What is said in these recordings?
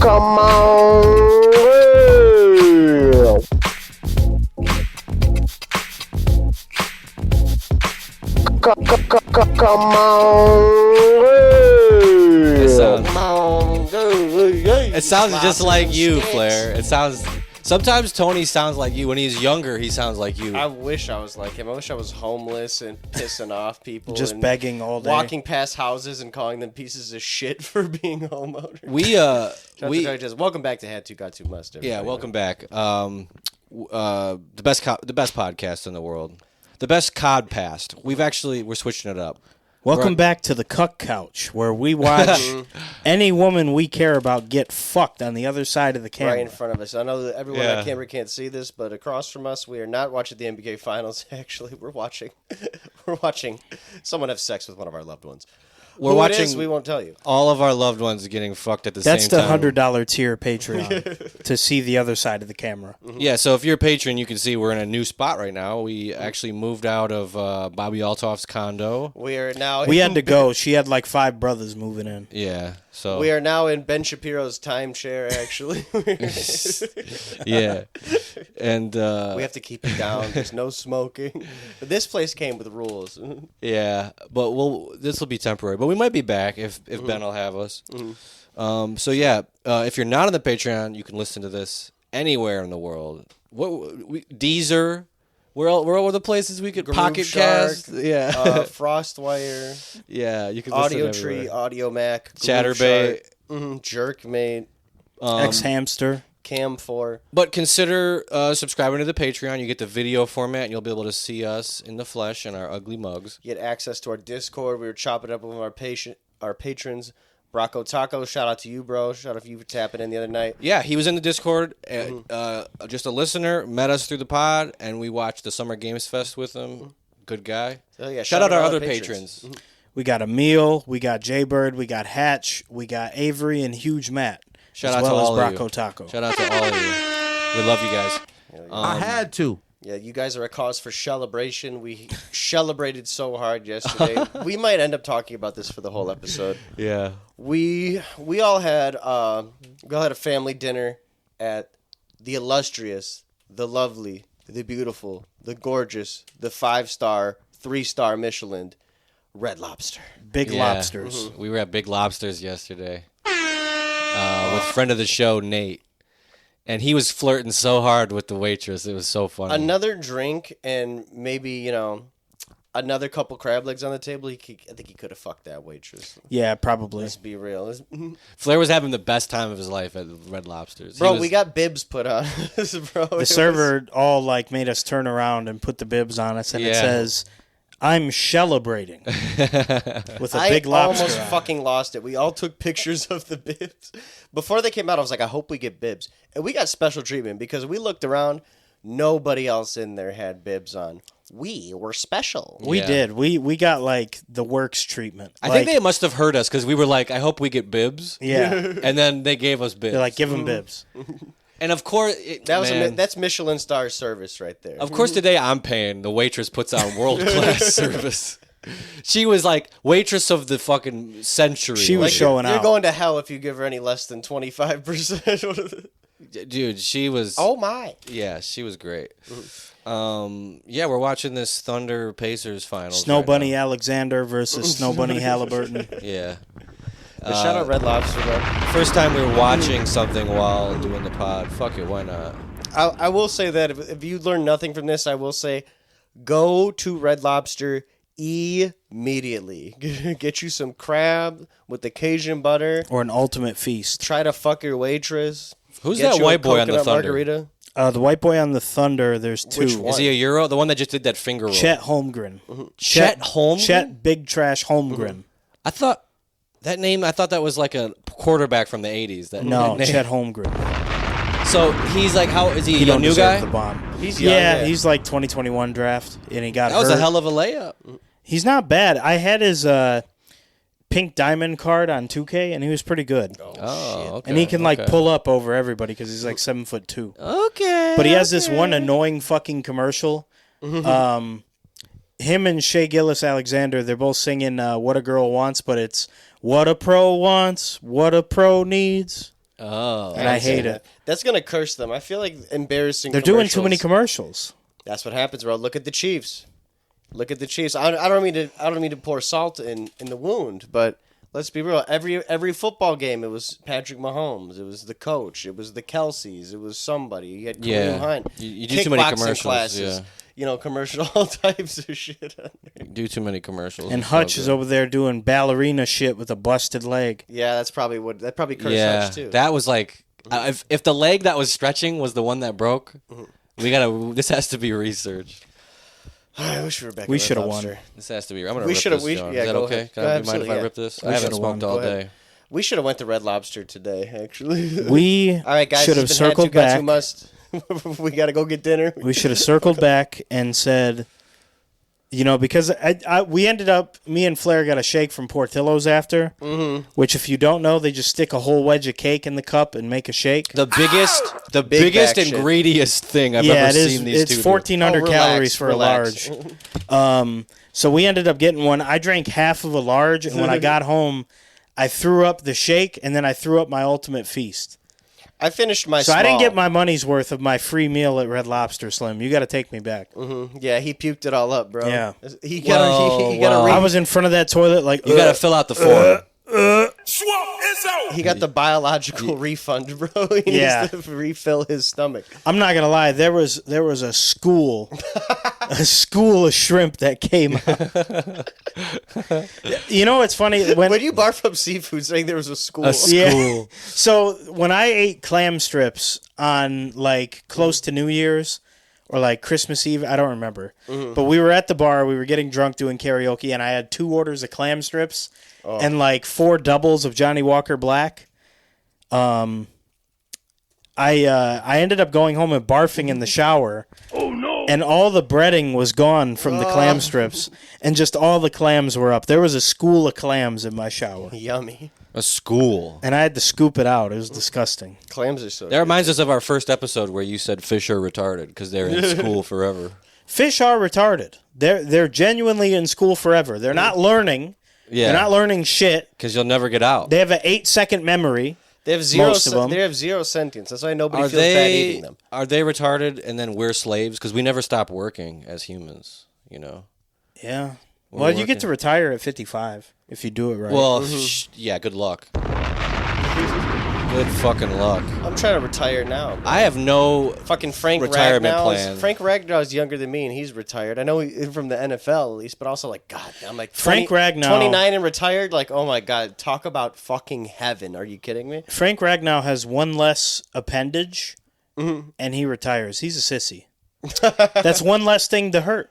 Come on. Come on. It sounds just like you, Flair. It sounds. Sometimes Tony sounds like you. When he's younger, he sounds like you. I wish I was like him. I wish I was homeless and pissing off people. Just and begging all day. Walking past houses and calling them pieces of shit for being homeowners. Welcome back to Had To Got Too Must. Yeah, welcome back. The best podcast in the world. The best codcast. We're switching it up. Welcome back to the Cuck Couch, where we watch any woman we care about get fucked on the other side of the camera. Right in front of us. I know that everyone on camera can't see this, but across from us, we are not watching the NBA Finals. Actually, we're watching someone have sex with one of our loved ones. We're watching. It is, we won't tell you. All of our loved ones getting fucked at the same time. That's the $100 tier Patreon to see the other side of the camera. Mm-hmm. Yeah, so if you're a patron, you can see we're in a new spot right now. We actually moved out of Bobby Altoff's condo. We are now. We had to go. She had like 5 brothers moving in. Yeah, so we are now in Ben Shapiro's timeshare. Actually, yeah, and we have to keep it down. There's no smoking. But this place came with rules. Yeah, but this will be temporary. But we might be back if Ben will have us. So yeah, if you're not on the Patreon, you can listen to this anywhere in the world. Deezer. Where all are the places we could Pocket Cast? Yeah, FrostWire. Yeah, you can Audio listen Tree, Audio Mac, Chatterbait, Jerkmate, X-Hamster. Cam4. But consider subscribing to the Patreon. You get the video format, and you'll be able to see us in the flesh and our ugly mugs. You get access to our Discord. We were chopping up with our patrons. Brocco Taco, shout out to you, bro. Shout out to you for tapping in the other night. Yeah, he was in the Discord, just a listener, met us through the pod, and we watched the Summer Games Fest with him. Good guy. So, yeah, shout out our other patrons. We got Emil, we got Jaybird, we got Hatch, we got Avery, and Huge Matt. Shout out to all of you. Brocco Taco. Shout out to all of you. We love you guys. I had to. Yeah, you guys are a cause for Shell-ebrate. We Shell-ebrated so hard yesterday. We might end up talking about this for the whole episode. Yeah. We all had a family dinner at the illustrious, the lovely, the beautiful, the gorgeous, the 5-star, 3-star Michelin Red Lobster. Big Lobsters. We were at Big Lobsters yesterday with friend of the show, Nate. And he was flirting so hard with the waitress. It was so funny. Another drink and maybe, another couple crab legs on the table. I think he could have fucked that waitress. Yeah, probably. Let's be real. Flair was having the best time of his life at Red Lobsters. Bro, we got bibs put on us, bro. The server all made us turn around and put the bibs on us, and it says, "I'm Shell-ebrating," with a big lobster. I almost fucking lost it. We all took pictures of the bibs. Before they came out, I was like, I hope we get bibs. And we got special treatment because we looked around. Nobody else in there had bibs on. We were special. We did. We got the works treatment. I think they must have heard us because we were like, I hope we get bibs. Yeah. And then they gave us bibs. They're like, give them bibs. And of course, that's Michelin star service right there. Of course, today I'm paying. The waitress puts on world-class service. She was like waitress of the fucking century. She was showing out. You're going to hell if you give her any less than 25%. Dude, she was. Oh my. Yeah, she was great. Yeah, we're watching this Thunder Pacers finals. Snow Bunny Alexander versus Snow Bunny Halliburton. Yeah. Shout out Red Lobster, bro. First time we were watching something while doing the pod. Fuck it, why not? I will say that if you learn nothing from this, I will say go to Red Lobster immediately. Get you some crab with the Cajun butter. Or an ultimate feast. Try to fuck your waitress. Who's that white boy on the Thunder? Margarita. The white boy on the Thunder, there's 2. Which one? Is he a Euro? The one that just did that finger roll. Chet Holmgren. Chet Holmgren? Chet Big Trash Holmgren. I thought that was like a quarterback from the 80s. No, Chet Holmgren. So he's like, how is he a new guy? The bomb. He's young, yeah, he's like 2021 draft, and he got That was hurt. a hell of a layup. He's not bad. I had his pink diamond card on 2K, and he was pretty good. Oh, shit. Okay. And he can pull up over everybody because he's like 7'2". Okay. But he has this one annoying fucking commercial. Him and Shea Gillis-Alexander, they're both singing "What a Girl Wants," but it's "What a Pro Wants, What a Pro Needs." Oh, and I hate it. That's gonna curse them. I feel like embarrassing. They're doing too many commercials. That's what happens, bro. Look at the Chiefs. Look at the Chiefs. I don't mean to pour salt in the wound, but let's be real. Every football game, it was Patrick Mahomes. It was the coach. It was the Kelseys. It was somebody. You had Kareem Hunt. You do too many commercials. Classes, commercial all types of shit. You do too many commercials. And Hutch is over there doing ballerina shit with a busted leg. Yeah, that's probably cursed Hutch too. That was like if the leg that was stretching was the one that broke, this has to be researched. I wish we were back. We should have won. This has to be. I'm gonna rip this, John. Is that okay? Can I mind if I rip this? I haven't smoked all day. We should have went to Red Lobster today. Actually, we all right, guys. Should have circled back. We got to go get dinner. We should have circled back and said, because we ended up, me and Flair got a shake from Portillo's after, which if you don't know, they just stick a whole wedge of cake in the cup and make a shake. The biggest and greediest thing I've ever seen these two do. It's 1,400 calories for a large. So we ended up getting one. I drank half of a large, and when I got home, I threw up the shake, and then I threw up my ultimate feast. I finished my So small. I didn't get my money's worth of my free meal at Red Lobster, Slim. You got to take me back. Mm-hmm. Yeah, he puked it all up, bro. Yeah. He got I was in front of that toilet like... You got to fill out the form. He got the biological refund, bro. He needs to refill his stomach. I'm not gonna lie. There was a school, of shrimp that came out. It's funny when you barf up seafood, saying there was a school. Yeah. So when I ate clam strips on like close to New Year's or like Christmas Eve, I don't remember. Mm-hmm. But we were at the bar. We were getting drunk doing karaoke, and I had 2 orders of clam strips. And like 4 doubles of Johnny Walker Black. I ended up going home and barfing in the shower. Oh no! And all the breading was gone from the clam strips, and just all the clams were up. There was a school of clams in my shower. Yummy. A school. And I had to scoop it out. It was disgusting. Clams are so. That reminds us of our first episode where you said fish are retarded because they're in school forever. Fish are retarded. They're genuinely in school forever. They're not learning. Yeah. They're not learning shit. Because you'll never get out. They have an 8-second memory. They have zero. They have zero sentience. That's why nobody feels bad eating them. Are they retarded and then we're slaves? Because we never stop working as humans, Yeah. Well, you get to retire at 55 if you do it right. Well, yeah, good luck. Good fucking luck. I'm trying to retire now. I have no fucking Frank retirement plan. Frank Ragnow is younger than me, and he's retired. I know he's from the NFL at least, but also like, God, I'm like Frank Ragnow, 29 and retired. Like, oh my God, talk about fucking heaven. Are you kidding me? Frank Ragnow has one less appendage, and he retires. He's a sissy. That's one less thing to hurt.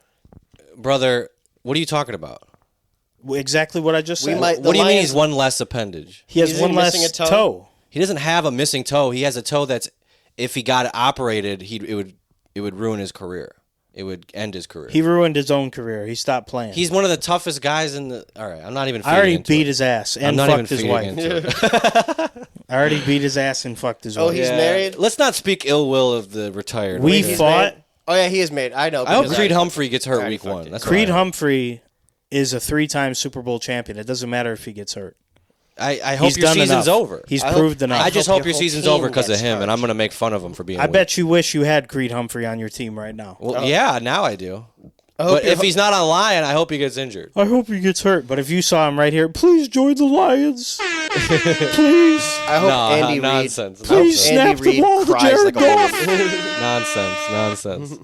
Brother, what are you talking about? Exactly what I just said. What do you mean he's one less appendage? He has one less toe. He doesn't have a missing toe. He has a toe that's, if he got operated, it would ruin his career. It would end his career. He ruined his own career. He stopped playing. He's one of the toughest guys in the... All right, I'm not even I already beat his ass and fucked his wife. I already beat his ass and fucked his wife. Oh, he's married? Let's not speak ill will of the retired. We fought... Oh, yeah, he is married. I know. I hope Creed Humphrey gets hurt week 1. That's Creed Humphrey is a 3-time Super Bowl champion. It doesn't matter if he gets hurt. I hope your season's over. He's proved enough. I just hope your season's over because of him, and I'm going to make fun of him for being I bet you wish you had Creed Humphrey on your team right now. Well, yeah, now I do. But if he's not on Lion, I hope he gets injured. I hope he gets hurt. But if you saw him right here, please join the Lions. Please. I hope Andy Reid. Nonsense. Please snap the ball to Jared Goff. Nonsense.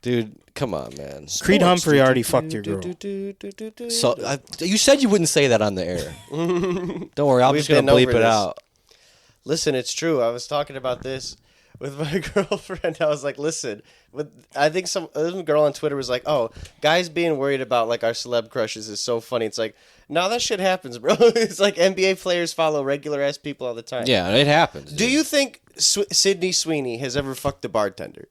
Dude, come on, man. Creed Humphrey already fucked your girl. So you said you wouldn't say that on the air. Don't worry, I'm just going to bleep it out. Listen, it's true. I was talking about this with my girlfriend. I was like, listen, I think some girl on Twitter was like, oh, guys being worried about like our celeb crushes is so funny. It's like, no, that shit happens, bro. It's like NBA players follow regular ass people all the time. Yeah, it happens. Do you think Sydney Sweeney has ever fucked a bartender?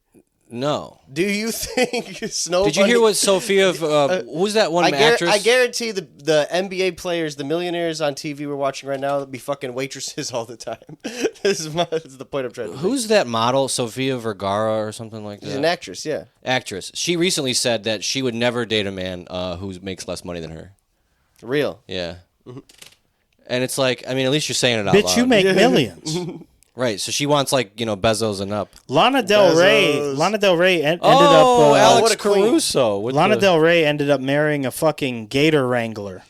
No. Do you think Snow Did you hear what Sophia, who's that one actress? I guarantee the NBA players, the millionaires on TV we're watching right now, be fucking waitresses all the time. This is the point I'm trying to make. Who's that model, Sofia Vergara or something like that? She's an actress, yeah. Actress. She recently said that she would never date a man who makes less money than her. Real. Yeah. And it's like, I mean, at least you're saying it out Bitch, loud. you make millions. Right, so she wants like, Bezos and up. Lana Del Rey ended up. Alex what a queen. Caruso. Lana Del Rey ended up marrying a fucking gator wrangler,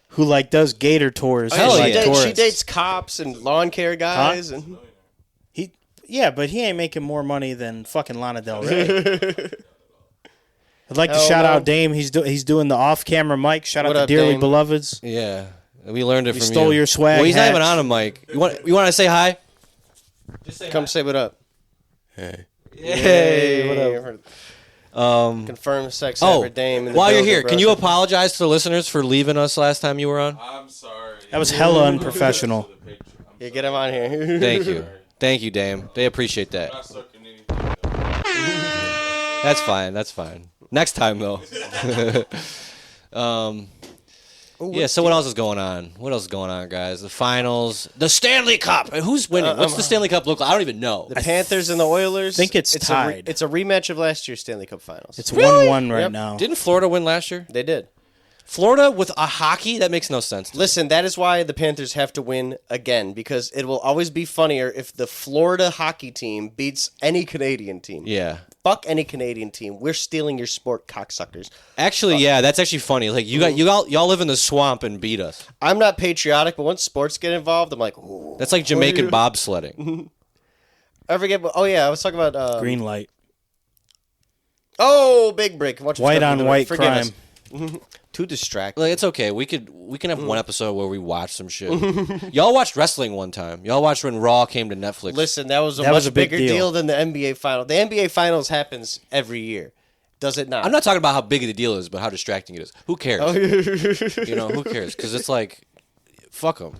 who like does gator tours. Hell for, yeah. like, She tourists. dates cops and lawn care guys. And Yeah, but he ain't making more money than fucking Lana Del Rey. I'd like to Hell shout no. out Dame. He's doing the off-camera mic. Shout What out to up, Dearly Dame? Beloveds. Yeah, we learned it We from you. stole your swag Well, he's not even hats. on a mic. You want to say hi? come say what up. Hey, what up? Confirm sex Oh, ever Dame. in the while you're building, here, bro. can you apologize to the listeners for leaving us last time you were on? I'm sorry. That was hella unprofessional. Yeah, get him on here. Thank you, Dame. They appreciate that. Not sucking anything. That's fine. Next time though. Yeah. So what else is going on? What else is going on, guys? The finals, the Stanley Cup. Who's winning? What's the Stanley Cup look like? I don't even know. The Panthers and the Oilers. think it's tied. It's a rematch of last year's Stanley Cup Finals. It's 1-1 right Yep. now. Didn't Florida win last year? They did. Florida with a hockey? That makes no sense. Listen, that is why the Panthers have to win again, because it will always be funnier if the Florida hockey team beats any Canadian team. Yeah. Fuck any Canadian team. We're stealing your sport, cocksuckers. Actually, yeah, that's actually funny. Like y'all live in the swamp and beat us. I'm not patriotic, but once sports get involved, I'm like, ooh. That's like Jamaican bobsledding. I forget. Oh yeah, I was talking about Green light. Oh, big break. Watch White on white Forgive crime. us. Too distracting. Like it's okay. We can have one episode where we watch some shit. Y'all watched wrestling one time. Y'all watched when Raw came to Netflix. Listen, that was a That much was a big bigger deal. deal Than the NBA Finals. The NBA Finals happens every year, does it not? I'm not talking about how big of the deal is, but how distracting it is. Who cares? Oh, Who cares? Because it's like, fuck them.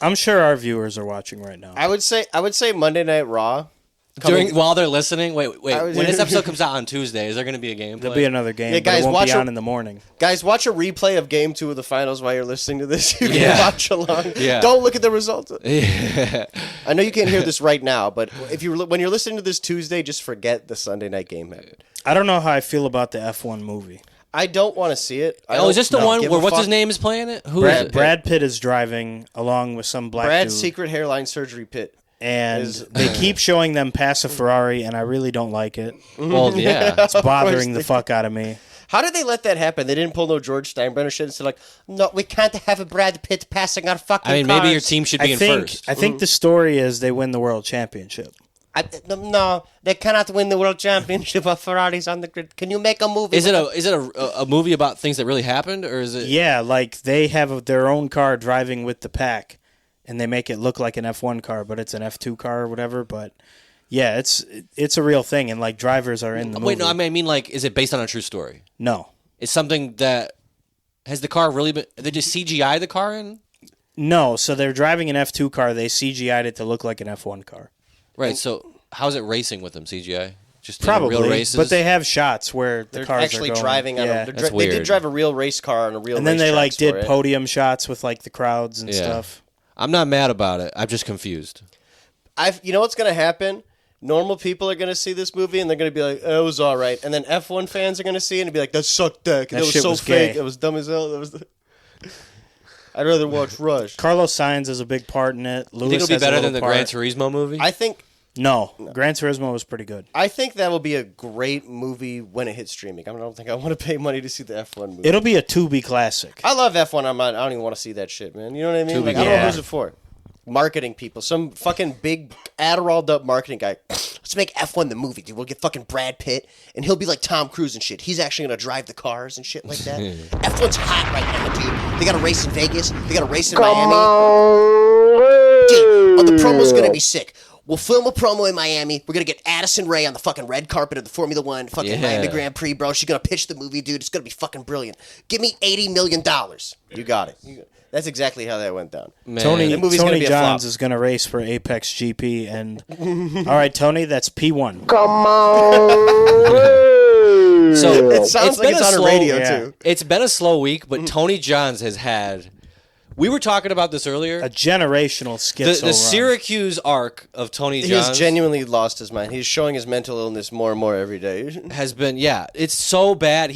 I'm sure our viewers are watching right now. I would say Monday Night Raw. While they're listening. Wait. was- When this episode comes out on Tuesday, is there going to be a game? There'll be another game, Yeah, but guys, it won't watch be a- on in the morning. Guys, watch a replay of Game 2 of the Finals while you're listening to this. You Yeah. can watch along. Yeah. Don't look at the results. Yeah. I know you can't hear this right now, but when you're listening to this Tuesday, just forget the Sunday night game. I don't know how I feel about the F1 movie. I don't want to see it. Oh, is this the one where what's his name is playing it? Who is it? Brad Pitt is driving along with some black Brad's dude. secret hairline surgery pit. And they keep showing them pass a Ferrari, and I really don't like it. Well, yeah. It's bothering the fuck out of me. How did they let that happen? They didn't pull no George Steinbrenner shit and say like, no, we can't have a Brad Pitt passing our fucking I mean, cars. maybe your team should be in first. I think the story is they win the world championship. No, they cannot win the world championship of Ferraris on the grid. Can you make a movie? Is it a movie about things that really happened, or is it? Yeah, like they have their own car driving with the pack, and they make it look like an F1 car, but it's an F2 car or whatever. But yeah, it's a real thing, and like drivers are in the movie. Wait, no, I mean, like, is it based on a true story? No. It's something that has the car really been? They just CGI the car in? No, so they're driving an F2 car. They CGI'd it to look like an F1 car. Right. So how's it racing with them? CGI? Just in Probably, real races? but they have shots where the They're cars actually are going. driving on yeah. a. That's They did weird. drive a real race car on a real. And then they racetracks like did for it. podium shots with like the crowds and Yeah. stuff. I'm not mad about it. I'm just confused. You know what's gonna happen? Normal people are gonna see this movie and they're gonna be like, "Oh, it was all right," and then F1 fans are gonna see it and be like, "That sucked dick. That was shit so was fake. gay." It was dumb as hell. That was." I'd rather watch Rush. Carlos Sainz has a big part in it. Lewis You think it'll be has a better little than the part. Gran Turismo movie? I think No, Gran Turismo was pretty good. that will be a great movie when it hits streaming. I don't think I want to pay money to see the F1 movie. It'll be a Tubi classic. I love F1. I don't even want to see that shit, man. You know what I mean? Tubi, Like, I don't know yeah. who's it for. Marketing people. Some fucking big Adderalled up marketing guy. Let's make F1 the movie, dude. We'll get fucking Brad Pitt, and he'll be like Tom Cruise and shit. He's actually going to drive the cars and shit like that. F1's hot right now, dude. They got a race in Vegas. They got a race in Miami. Dude, the promo's going to be sick. We'll film a promo in Miami. We're going to get Addison Rae on the fucking red carpet of the Formula One fucking Miami Grand Prix, bro. She's going to pitch the movie, dude. It's going to be fucking brilliant. Give me $80 million. You got it. That's exactly how that went down. Man. Tony That movie's gonna be a Johns flop. is going to race for Apex GP, and all right, Tony, that's P1. So It sounds like been it's a on slow- a radio, yeah. too. It's been a slow week, but Tony Johns has had We were talking about this earlier. A generational schizo. The Syracuse arc of Tony Johns. He has genuinely lost his mind. He's showing his mental illness more and more every day. Has been, it's so bad.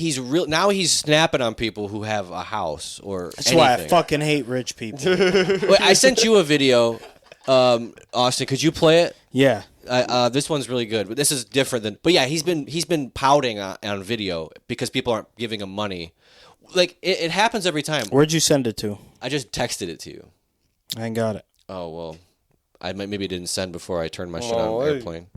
Now he's snapping on people who have a house or That's anything. why I fucking hate rich people. Wait, I sent you a video, Austin. Could you play it? Yeah. This one's really good, but this is different than. But yeah, he's been pouting on video because people aren't giving him money. Like it happens every time. Where'd you send it to? I just texted it to you. I ain't got it. Oh well, I maybe didn't send before I turned my shit on airplane.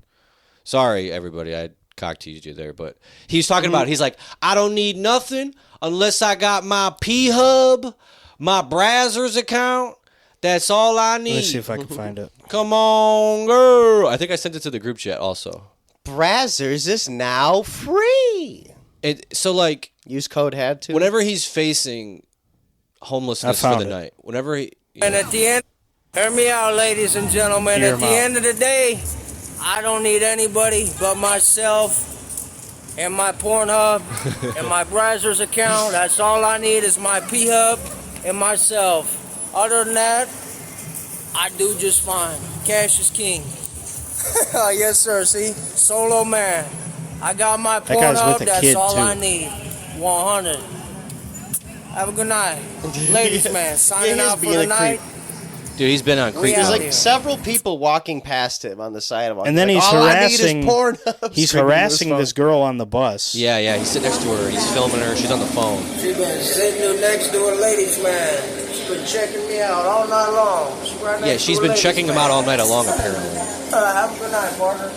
Sorry, everybody. I cock teased you there, but he's talking about. He's like, I don't need nothing unless I got my P-Hub, my Brazzers account. That's all I need. Let me see if I can find it. Come on, girl. I think I sent it to the group chat also. Brazzers is now free. So like use code had to. Whenever he's facing homelessness for the night, whenever he and at the end, hear me out, ladies and gentlemen. At the end of the day, I don't need anybody but myself and my Pornhub and my Brazzers account. That's all I need is my P-Hub and myself. Other than that, I do just fine. Cash is king. Yes, sir. See, solo man. I got my Pornhub. That's all I need. 100. Have a good night, ladies, man. Signing out for the night. Dude, he's been on creep. There's like several people walking past him on the side of him. And then he's harassing. He's harassing this girl on the bus. Yeah. He's sitting next to her. He's filming her. She's on the phone. She's been sitting next to a ladies, man. She's been checking me out all night long. She's been checking him out all night long, apparently. Have a good night, partner.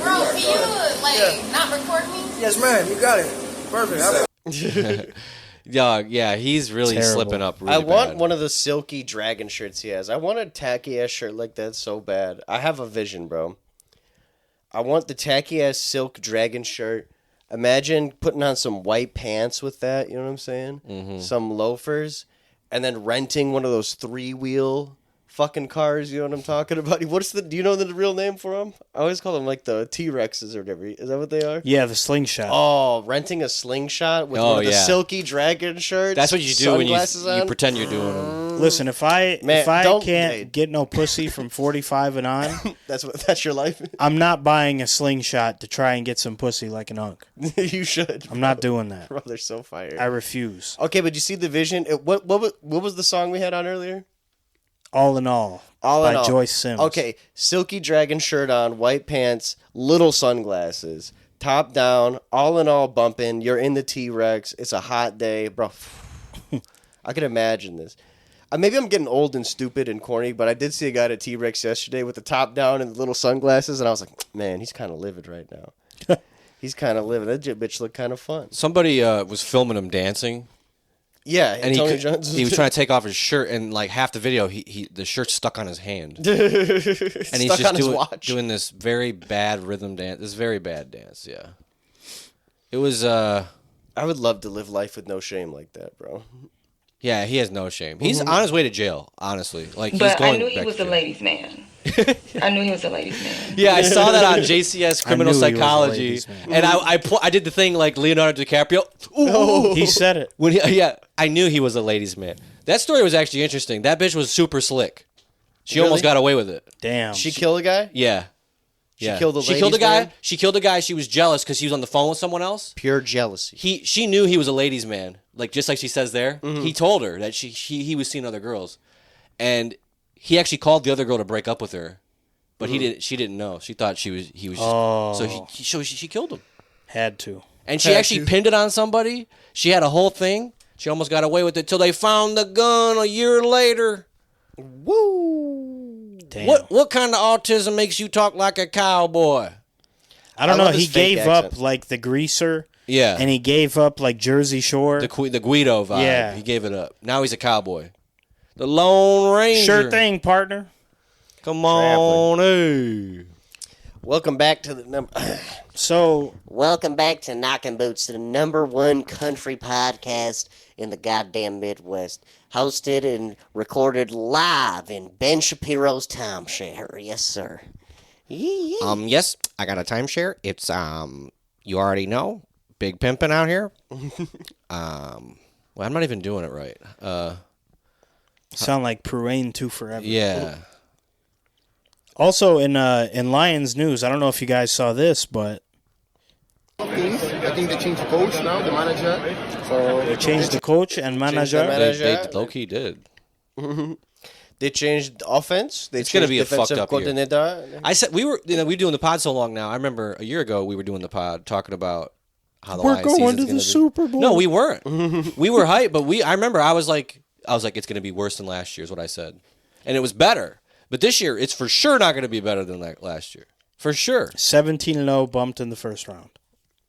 Bro, can you not record me? Yes, ma'am. You got it. Perfect. Yeah, he's really slipping up really I want bad. one of the silky dragon shirts he has. I want a tacky-ass shirt like that so bad. I have a vision, bro. I want the tacky-ass silk dragon shirt. Imagine putting on some white pants with that, you know what I'm saying? Mm-hmm. Some loafers, and then renting one of those 3-wheel fucking cars, you know what I'm talking about? Do you know the real name for them? I always call them like the T-Rexes or whatever. Is that what they are? Yeah, the slingshot. Oh, renting a slingshot with one of the silky dragon shirts. That's what you do when you pretend you're doing them. Listen, if I can't get no pussy from 45 and on, that's your life. I'm not buying a slingshot to try and get some pussy like an unk. You should. I'm not doing that. Bro, they're so fire. I refuse. Okay, but you see the vision? What was the song we had on earlier? All in All by Joyce Sims. Okay, silky dragon shirt on, white pants, little sunglasses, top down, all in all bumping. You're in the T-Rex. It's a hot day, bro. I can imagine this. Maybe I'm getting old and stupid and corny, but I did see a guy at a T-Rex yesterday with the top down and the little sunglasses, and I was like, man, he's kind of livid right now. He's kind of livid. That bitch looked kind of fun. Somebody was filming him dancing. Yeah, and he was trying to take off his shirt, and like half the video, the shirt's stuck on his hand, and he's just doing this very bad rhythm dance. This very bad dance. Yeah, it was. I would love to live life with no shame like that, bro. Yeah, he has no shame. He's on his way to jail, honestly. Like, But he's going I knew he was a ladies' man. I knew he was a ladies' man. Yeah, I saw that on JCS Criminal Psychology, and I did the thing like Leonardo DiCaprio. Ooh. He said it. I knew he was a ladies' man. That story was actually interesting. That bitch was super slick. She almost got away with it. Damn. She killed a guy? Yeah. She killed a ladies' She killed a guy. man? She killed a guy. She was jealous because he was on the phone with someone else. Pure jealousy. She knew he was a ladies' man, like just like she says there. Mm-hmm. He told her that he was seeing other girls, and he actually called the other girl to break up with her, but she didn't know. She thought he was just, so she killed him. Had to. And she actually pinned it on somebody. She had a whole thing. She almost got away with it till they found the gun a year later. Woo! Damn. What kind of autism makes you talk like a cowboy? I don't know. He gave up like the greaser. Yeah. And he gave up like Jersey Shore. The Guido vibe. Yeah. He gave it up. Now he's a cowboy. The Lone Ranger. Sure thing, partner. Come on, hey. Welcome back to the number. Welcome back to Knockin' Boots, the #1 country podcast in the goddamn Midwest. Hosted and recorded live in Ben Shapiro's timeshare. Yes, sir. Yeah. Yes, I got a timeshare. It's you already know, big pimpin' out here. Well, I'm not even doing it right. Sound like Pruane 2 forever. Yeah. Also in Lions news, I don't know if you guys saw this, but I think they changed the coach now, the manager. So they changed the coach and manager. They low-key did. they changed offense. It's gonna be a fucked up year. coordinator. I said we were doing the pod so long now. I remember a year ago we were doing the pod talking about how the We're Lions going season's to gonna the be. Super Bowl. No, we weren't. We were hyped, but I remember I was like it's gonna be worse than last year is what I said, and it was better. But this year it's for sure not gonna be better than last year, for sure. 17-0 bumped in the first round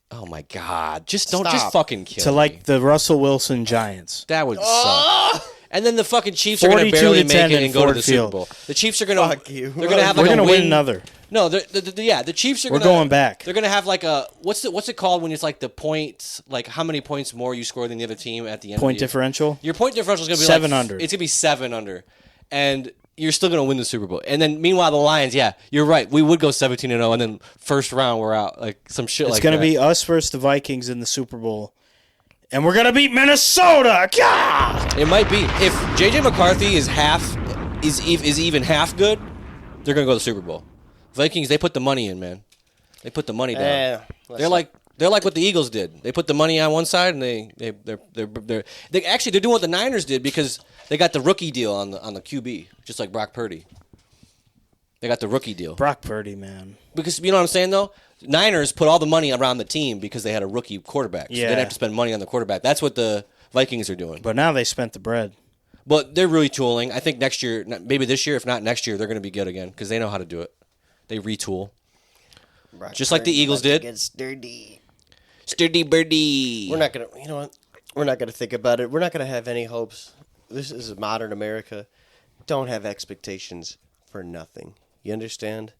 Oh my god! Just don't Stop. just fucking kill to me. like the Russell Wilson Giants. That would suck. And then the fucking Chiefs are going to 42 barely to make 10 it in and go to Ford the Field. Super Bowl. The Chiefs are going to. Fuck you. They're going to have We're like gonna a win another. No, the Chiefs are. We're going back. They're going to have like a what's it called when it's like the points, like how many points more you score than the other team at the end. Point of the year. differential. Your point differential is going to be 7 like, under. It's going to be 7 under, and you're still going to win the Super Bowl. And then meanwhile, the Lions, yeah, you're right. We would go 17-0, and then first round we're out, like some shit. It's like going to that. be us versus the Vikings in the Super Bowl. And we're going to beat Minnesota. God! It might be if JJ McCarthy is even half good, they're gonna go to the Super Bowl. Vikings, they put the money in, man. They put the money down. They're like what the Eagles did. They put the money on one side, and they're doing what the Niners did because they got the rookie deal on the QB, just like Brock Purdy. They got the rookie deal. Brock Purdy, man. Because you know what I'm saying though. Niners put all the money around the team because they had a rookie quarterback. So they Yeah. didn't have to spend money on the quarterback. That's what the Vikings are doing. But now they spent the bread. But they're really tooling. I think next year, maybe this year, if not next year, they're going to be good again because they know how to do it. They retool. Just like the Eagles did. Get sturdy. Sturdy birdie. We're not gonna. You know what? We're not gonna think about it. We're not gonna have any hopes. This is modern America. Don't have expectations for nothing. You understand?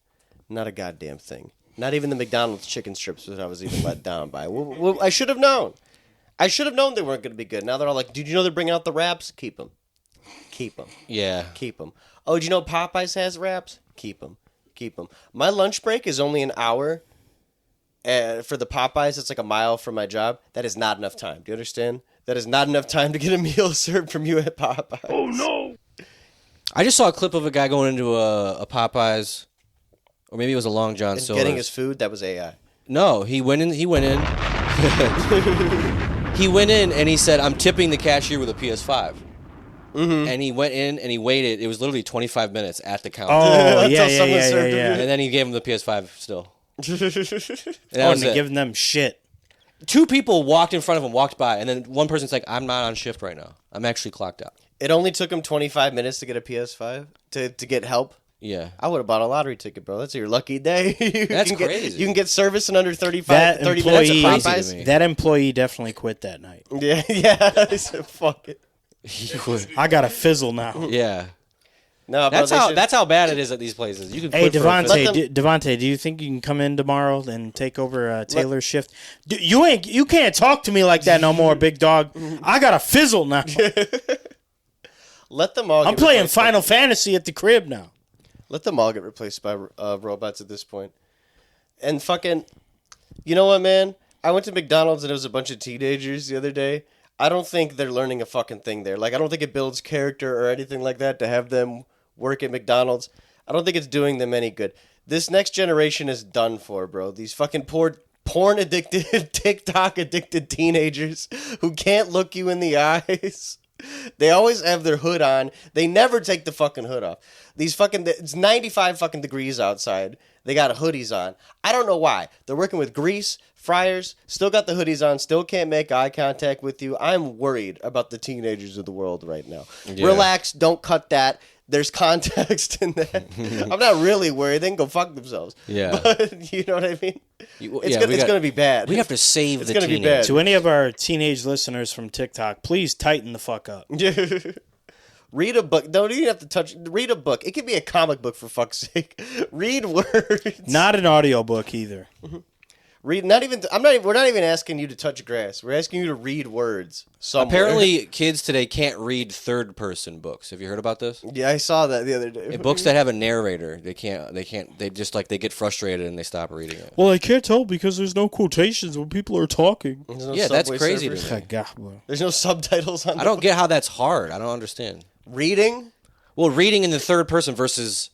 Not a goddamn thing. Not even the McDonald's chicken strips that I was even let down by. I should have known. I should have known they weren't going to be good. Now they're all like, "Did you know they're bringing out the wraps? Keep them. Keep them. Yeah. Keep them. Oh, did you know Popeyes has wraps? Keep them. Keep them. My lunch break is only an hour. For the Popeyes, it's like a mile from my job. That is not enough time. Do you understand? That is not enough time to get a meal served from you at Popeyes. Oh, no. I just saw a clip of a guy going into a Popeyes, or maybe it was a Long John And Silver's. getting his food, that was AI. No, he went in. He went in, and he said, "I'm tipping the cashier with a PS5." Mm-hmm. And he went in and he waited. It was literally 25 minutes at the counter. Oh, yeah. And then he gave him the PS5 still. And that was and it. giving them shit. 2 people walked in front of him, walked by, and then one person's like, "I'm not on shift right now. I'm actually clocked out." It only took him 25 minutes to get a PS5 to get help. Yeah. I would have bought a lottery ticket, bro. That's your lucky day. That's you crazy. You can get service in under 30 That minutes employee, at crazy to Popeyes. me. that employee definitely quit that night. Yeah, yeah. He said, fuck it. I got to fizzle now. Yeah. No, bro, That's how bad it is at these places. You can Hey, quit for a Let Devontae, do you think you can come in tomorrow and take over Taylor's shift? You can't talk to me like that no more, big dog. I got to fizzle now. Let them all. I'm get playing replaced Final Fantasy at the crib now. Let them all get replaced by robots at this point. And fucking, you know what, man? I went to McDonald's and it was a bunch of teenagers the other day. I don't think they're learning a fucking thing there. Like, I don't think it builds character or anything like that to have them work at McDonald's. I don't think it's doing them any good. This next generation is done for, bro. These fucking porn-addicted, TikTok-addicted teenagers who can't look you in the eyes. They always have their hood on. They never take the fucking hood off. It's 95 fucking degrees outside. They got hoodies on. I don't know why. They're working with grease, fryers, still got the hoodies on, still can't make eye contact with you. I'm worried about the teenagers of the world right now. Yeah. Relax, don't cut that. There's context in that. I'm not really worried. They can go fuck themselves. Yeah. But you know what I mean? It's yeah, going to be bad. We have to save It's the gonna be teenagers. bad. To any of our teenage listeners from TikTok, please tighten the fuck up. Read a book. Don't even have to touch. Read a book. It could be a comic book for fuck's sake. Read words. Not an audiobook either. Read. Not even. I'm not. We're not even asking you to touch grass. We're asking you to read words. Somewhere. Apparently, kids today can't read third-person books. Have you heard about this? Yeah, I saw that the other day. Books that have a narrator, they can't. They just like they get frustrated and they stop reading it. Well, I can't tell because there's no quotations when people are talking. There's no Yeah, that's Subway crazy surfers. to me. There's no subtitles on. I don't get how that's hard. I don't understand. Reading? Well, reading in the third person versus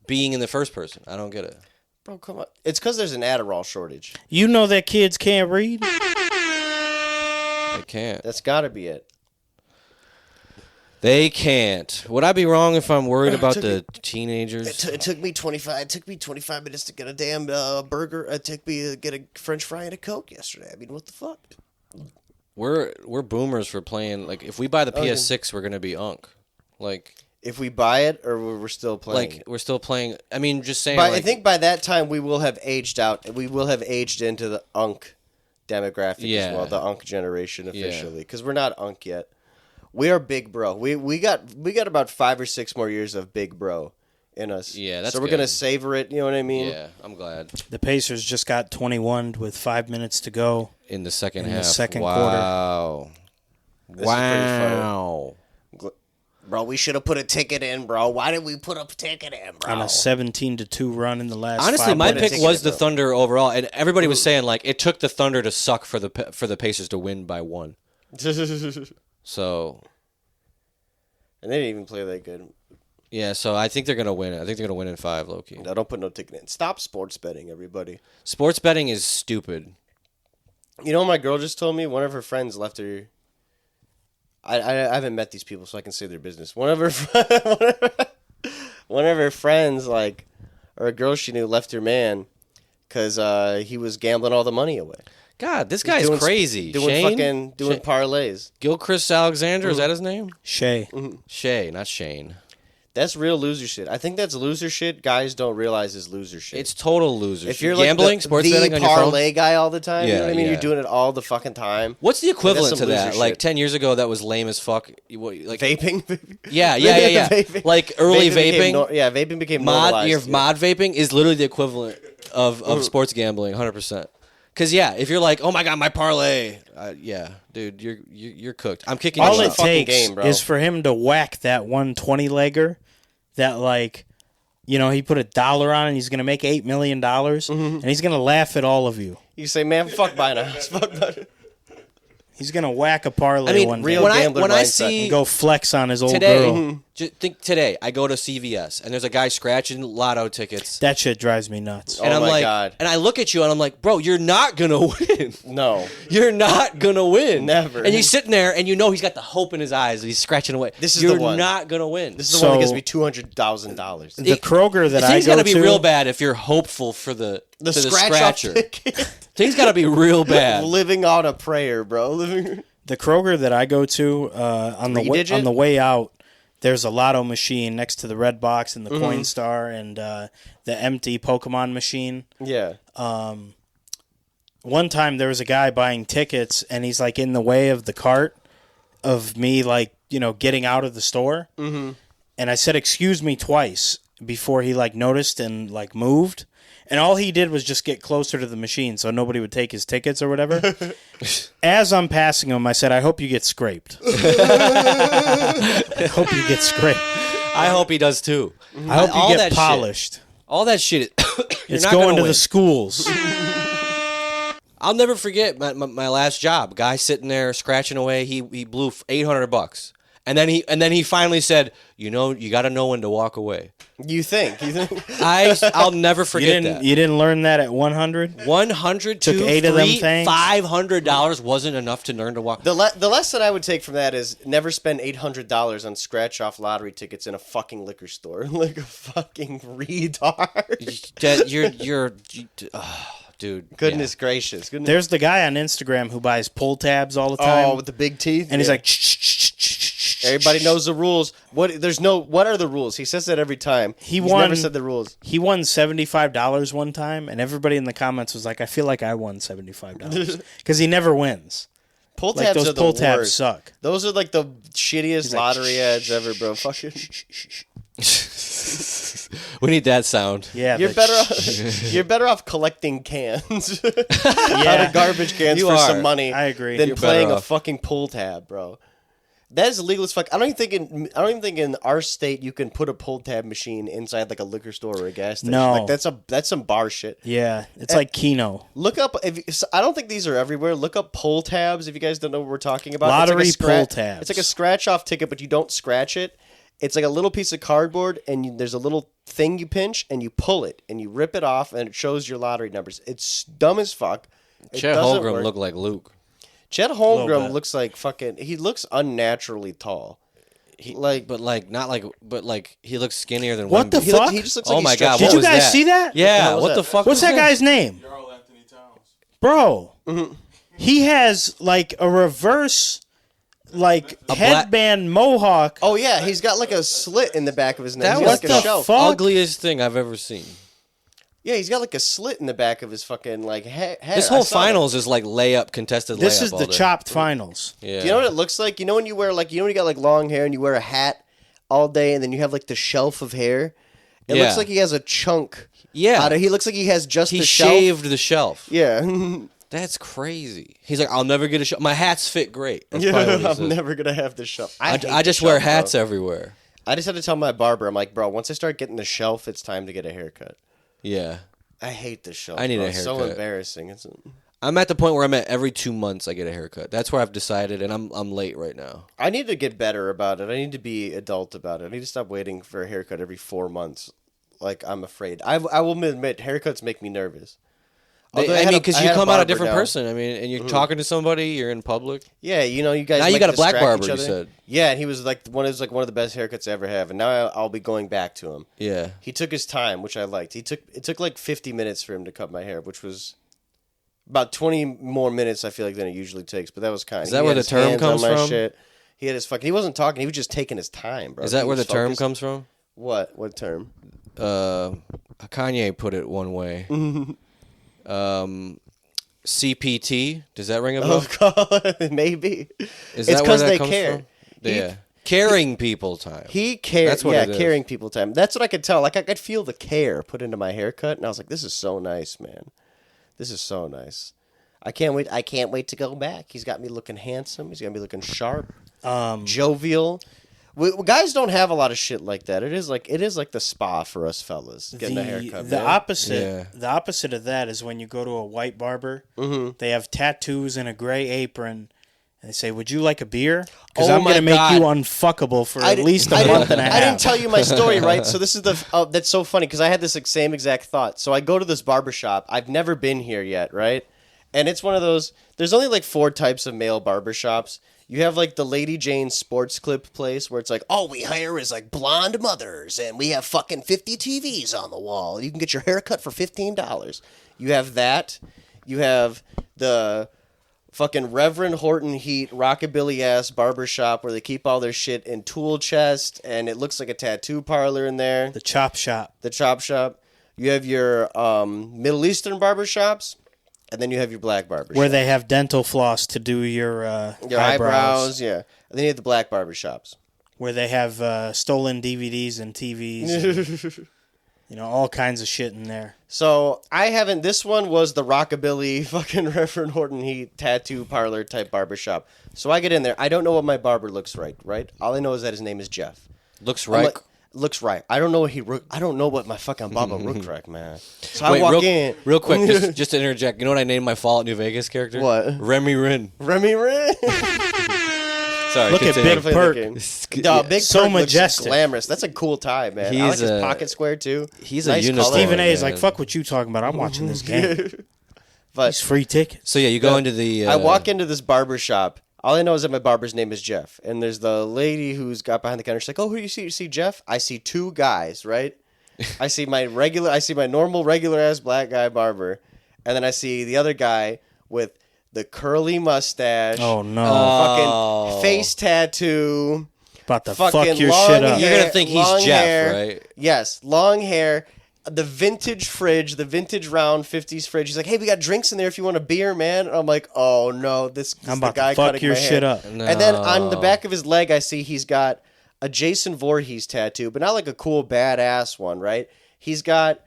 being in the first person. I don't get it. Bro, come on. It's because there's an Adderall shortage. You know that kids can't read? They can't. That's got to be it. They can't. Would I be wrong if I'm worried about the teenagers? It took me 25 minutes to get a damn burger. It took me to get a French fry and a Coke yesterday. I mean, what the fuck? We're boomers for playing. Like, if we buy the PS6, we're gonna be unk. Like, if we buy it, or we're still playing. Like, we're still playing. I mean, just saying. But I think by that time we will have aged out. We will have aged into the unk demographic as well, the unk generation officially, because we're not unk yet. We are big bro. We got about 5 or 6 more years of big bro in us. Yeah, that's so we're good. gonna savor it. You know what I mean? Yeah, I'm glad. The Pacers just got 21 with 5 minutes to go In the second in half. the second Wow. This is Wow. Bro, we should have put a ticket in, bro. Why did we put a ticket in, bro? on a 17-2 run in the last. Honestly, 5 my minutes. pick was the Thunder overall, and everybody was saying like it took the Thunder to suck for the Pacers to win by 1. So, and they didn't even play that good. yeah, so I think they're gonna win. I think they're gonna win in 5, low key. No, don't put no ticket in. Stop sports betting, everybody. Sports betting is stupid. You know what my girl just told me? One of her friends left her. I haven't met these people, so I can say their business. One of her friends, like, or a girl she knew, left her man because he was gambling all the money away. God, this guy's crazy. Doing parlays. Gilchrist Alexander, is that his name? Shay. Shay, not Shane. That's real loser shit. I think that's loser shit guys don't realize is loser shit. It's total loser. If shit. you're like gambling, sports betting on your phone. parlay guy all the time, you know what I mean? Yeah. You're doing it all the fucking time. What's the equivalent That's to some that? loser Like shit. 10 years ago, that was lame as fuck. Like Vaping? Yeah. Vaping. Like early became vaping. vaping became normalized. Your mod vaping is literally the equivalent of sports gambling, 100%. Because if you're like, oh my god, my parlay, dude, you're cooked. I'm kicking All you it out. takes game, bro. is for him to whack that 120-legger that, like, he put $1 on and he's going to make $8 million, and he's going to laugh at all of you. You say, man, fuck buying a house. Fuck buying a... He's going to whack a parlay one real day gambler when I mindset. see and go flex on his old today, girl. just think today, I go to CVS and there's a guy scratching lotto tickets. That shit drives me nuts. And Oh I'm my like, God. and I look at you and I'm like, bro, you're not gonna win. No. You're not gonna win. Never. And he's sitting there, and he's got the hope in his eyes. He's scratching away. This is you're the one. not gonna win. This is the one that So- gives me $200,000. The Kroger that I Things go gotta be to, real bad if you're hopeful for the scratcher. scratcher. Things gotta be real bad. Living on a prayer, bro. the Kroger that I go to on the way out, there's a lotto machine next to the red box and the Coinstar and the empty Pokemon machine. Yeah. One time there was a guy buying tickets and he's like in the way of the cart of me, like, getting out of the store. Mm-hmm. And I said, "Excuse me," twice before he like noticed and like moved. And all he did was just get closer to the machine so nobody would take his tickets or whatever. As I'm passing him, I said, "I hope you get scraped." I hope you get scraped. I hope he does too. I hope All you that get shit. polished. All that shit. It's not going gonna to win. the schools. I'll never forget my last job. Guy sitting there scratching away. He blew $800, and then he finally said, "You got to know when to walk away." You think? I'll never forget that. You didn't learn that at 100? 100 Took 8 of them things? $500 wasn't enough to learn to walk. The lesson I would take from that is never spend $800 on scratch-off lottery tickets in a fucking liquor store. Like a fucking retard. You're dude. Goodness gracious. Goodness. There's the guy on Instagram who buys pull tabs all the time. Oh, with the big teeth. and he's Yeah. like, Everybody knows the rules. What are the rules? He says that every time. He's won- never said the rules. He won $75 one time, and everybody in the comments was like, "I feel like I won $75." Because he never wins. Pull Like, tabs those are the pull tabs worst. suck. Those are like the shittiest like, lottery ads ever, bro. Fucking. We need that sound. Yeah, You're the- You're better off collecting cans out Yeah, of garbage cans You for are. some money. I agree. Than You're playing better a off. fucking pull tab, bro. That is illegal as fuck. I don't even think in our state you can put a pull tab machine inside like a liquor store or a gas station. No. Like that's some bar shit. yeah, it's like Keno. Look up. I don't think these are everywhere. Look up pull tabs if you guys don't know what we're talking about. Lottery it's like pull tabs. It's like a scratch off ticket, but you don't scratch it. It's like a little piece of cardboard, and there's a little thing you pinch, and you pull it, and you rip it off, and it shows your lottery numbers. It's dumb as fuck. Chet Holmgren looked like Luke. Chet Holmgren looks like fucking. He looks unnaturally tall. He looks skinnier than What Wemby. the fuck? He just looks Oh like my he's God, stretched Did what you was guys that? see that? Yeah, What what was the that? fuck? What's was that guy's name? Bro, he has like a reverse, like headband mohawk. Oh yeah, he's got like a slit in the back of his neck. That He's got was like a the shelf. fuck? Ugliest thing I've ever seen. Yeah, he's got like a slit in the back of his fucking like head. This whole finals is like contested layup. This is all the day. chopped finals. Yeah. Do you know what it looks like? You know when you wear like, you know when you got like long hair and you wear a hat all day, and then you have like the shelf of hair. It Yeah. looks like he has a chunk. Yeah. He looks like he has just He the shelf. shaved the shelf. Yeah. That's crazy. He's like, I'll never get a shelf. My hats fit great. That's Yeah, probably what he I'm says. never gonna have the shelf. I hate just the wear shelf, bro. hats everywhere. I just had to tell my barber, I'm like, bro, once I start getting the shelf, it's time to get a haircut. Yeah. I hate the shelf. I need bro. a It's so haircut. embarrassing. I'm at the point where I'm at every 2 months I get a haircut. That's where I've decided, and I'm late right now. I need to get better about it. I need to be adult about it. I need to stop waiting for a haircut every 4 months. Like, I'm afraid. I will admit, haircuts make me nervous. Although Because I you had come out a barber different now. person. I mean, and you're talking to somebody, you're in public. Yeah, you know, you guys. Now you like got a black distract barber, each you other. said. Yeah, and he was like one of the best haircuts I ever have, and now I'll be going back to him. Yeah. He took his time, which I liked. It took like 50 minutes for him to cut my hair, which was about 20 more minutes I feel like than it usually takes. But that was kind. Is that where the term comes from? Shit. He had his fucking. He wasn't talking. He was just taking his time, bro. Is that He where the was term focused. comes from? What term? Kanye put it one way. CPT. Does that ring a bell? Oh God, maybe. Is It's that where 'cause that they comes care. from? Yeah. Caring people time. He cared. That's what yeah, it is. caring people time. That's what I could tell. Like I could feel the care put into my haircut, and I was like, "This is so nice, man. This is so nice. I can't wait. I can't wait to go back. He's got me looking handsome. He's got me looking sharp, jovial. Guys don't have a lot of shit like that. It is like the spa for us fellas getting a haircut. The man. opposite of that is when you go to a white barber. Mm-hmm. They have tattoos and a gray apron. And they say, "Would you like a beer? Because Oh I'm going my to make God. you unfuckable for at least a I month and a half." I didn't tell you my story, right? So this is that's so funny because I had this same exact thought. So I go to this barbershop. I've never been here yet, right? And it's one of those. There's only like 4 types of male barbershops. You have like the Lady Jane sports clip place where it's like, all we hire is like blonde mothers and we have fucking 50 TVs on the wall. You can get your hair cut for $15. You have that. You have the fucking Reverend Horton Heat rockabilly ass barbershop where they keep all their shit in tool chest and it looks like a tattoo parlor in there. The chop shop. The chop shop. You have your Middle Eastern barbershops. And then you have your black barbershop. Where they have dental floss to do your eyebrows. Yeah. And then you have the black barbershops. Where they have stolen DVDs and TVs. And, all kinds of shit in there. So I haven't. This one was the rockabilly fucking Reverend Horton Heat tattoo parlor type barbershop. So I get in there. I don't know what my barber looks like, right? All I know is that his name is Jeff. Looks I'm right. like, looks right. I don't know what I don't know what my fucking barber looks like, man. So I walk in real quick, just to interject. You know what I named my Fallout New Vegas character? What? Remy Rin. Remy Rin. Sorry, Look at continue. Big Perk. No, Big So Perk looks majestic. glamorous. That's a cool tie, man. I like He's his a- pocket square too. he's a Nice unicorn. color. Stephen A. is man. like, "Fuck what you talking about. I'm watching this game. But It's free tickets." So yeah, you go into the. I walk into this barber shop. All I know is that my barber's name is Jeff, and there's the lady who's got behind the counter. She's like, "Oh, who do you see? You see Jeff?" I see 2 guys, right? I see my normal regular ass black guy barber, and then I see the other guy with the curly mustache. Oh, no. Fucking face tattoo. About to Fucking fuck your long shit up. You're gonna think he's long Jeff, hair. right? Yes, long hair. The vintage fridge, the vintage round 50s fridge. He's like, "Hey, we got drinks in there if you want a beer, man." And I'm like, "Oh no, this is I'm the about guy to fuck cutting your my hair." shit up. And then on the back of his leg, I see he's got a Jason Voorhees tattoo, but not like a cool badass one, right? He's got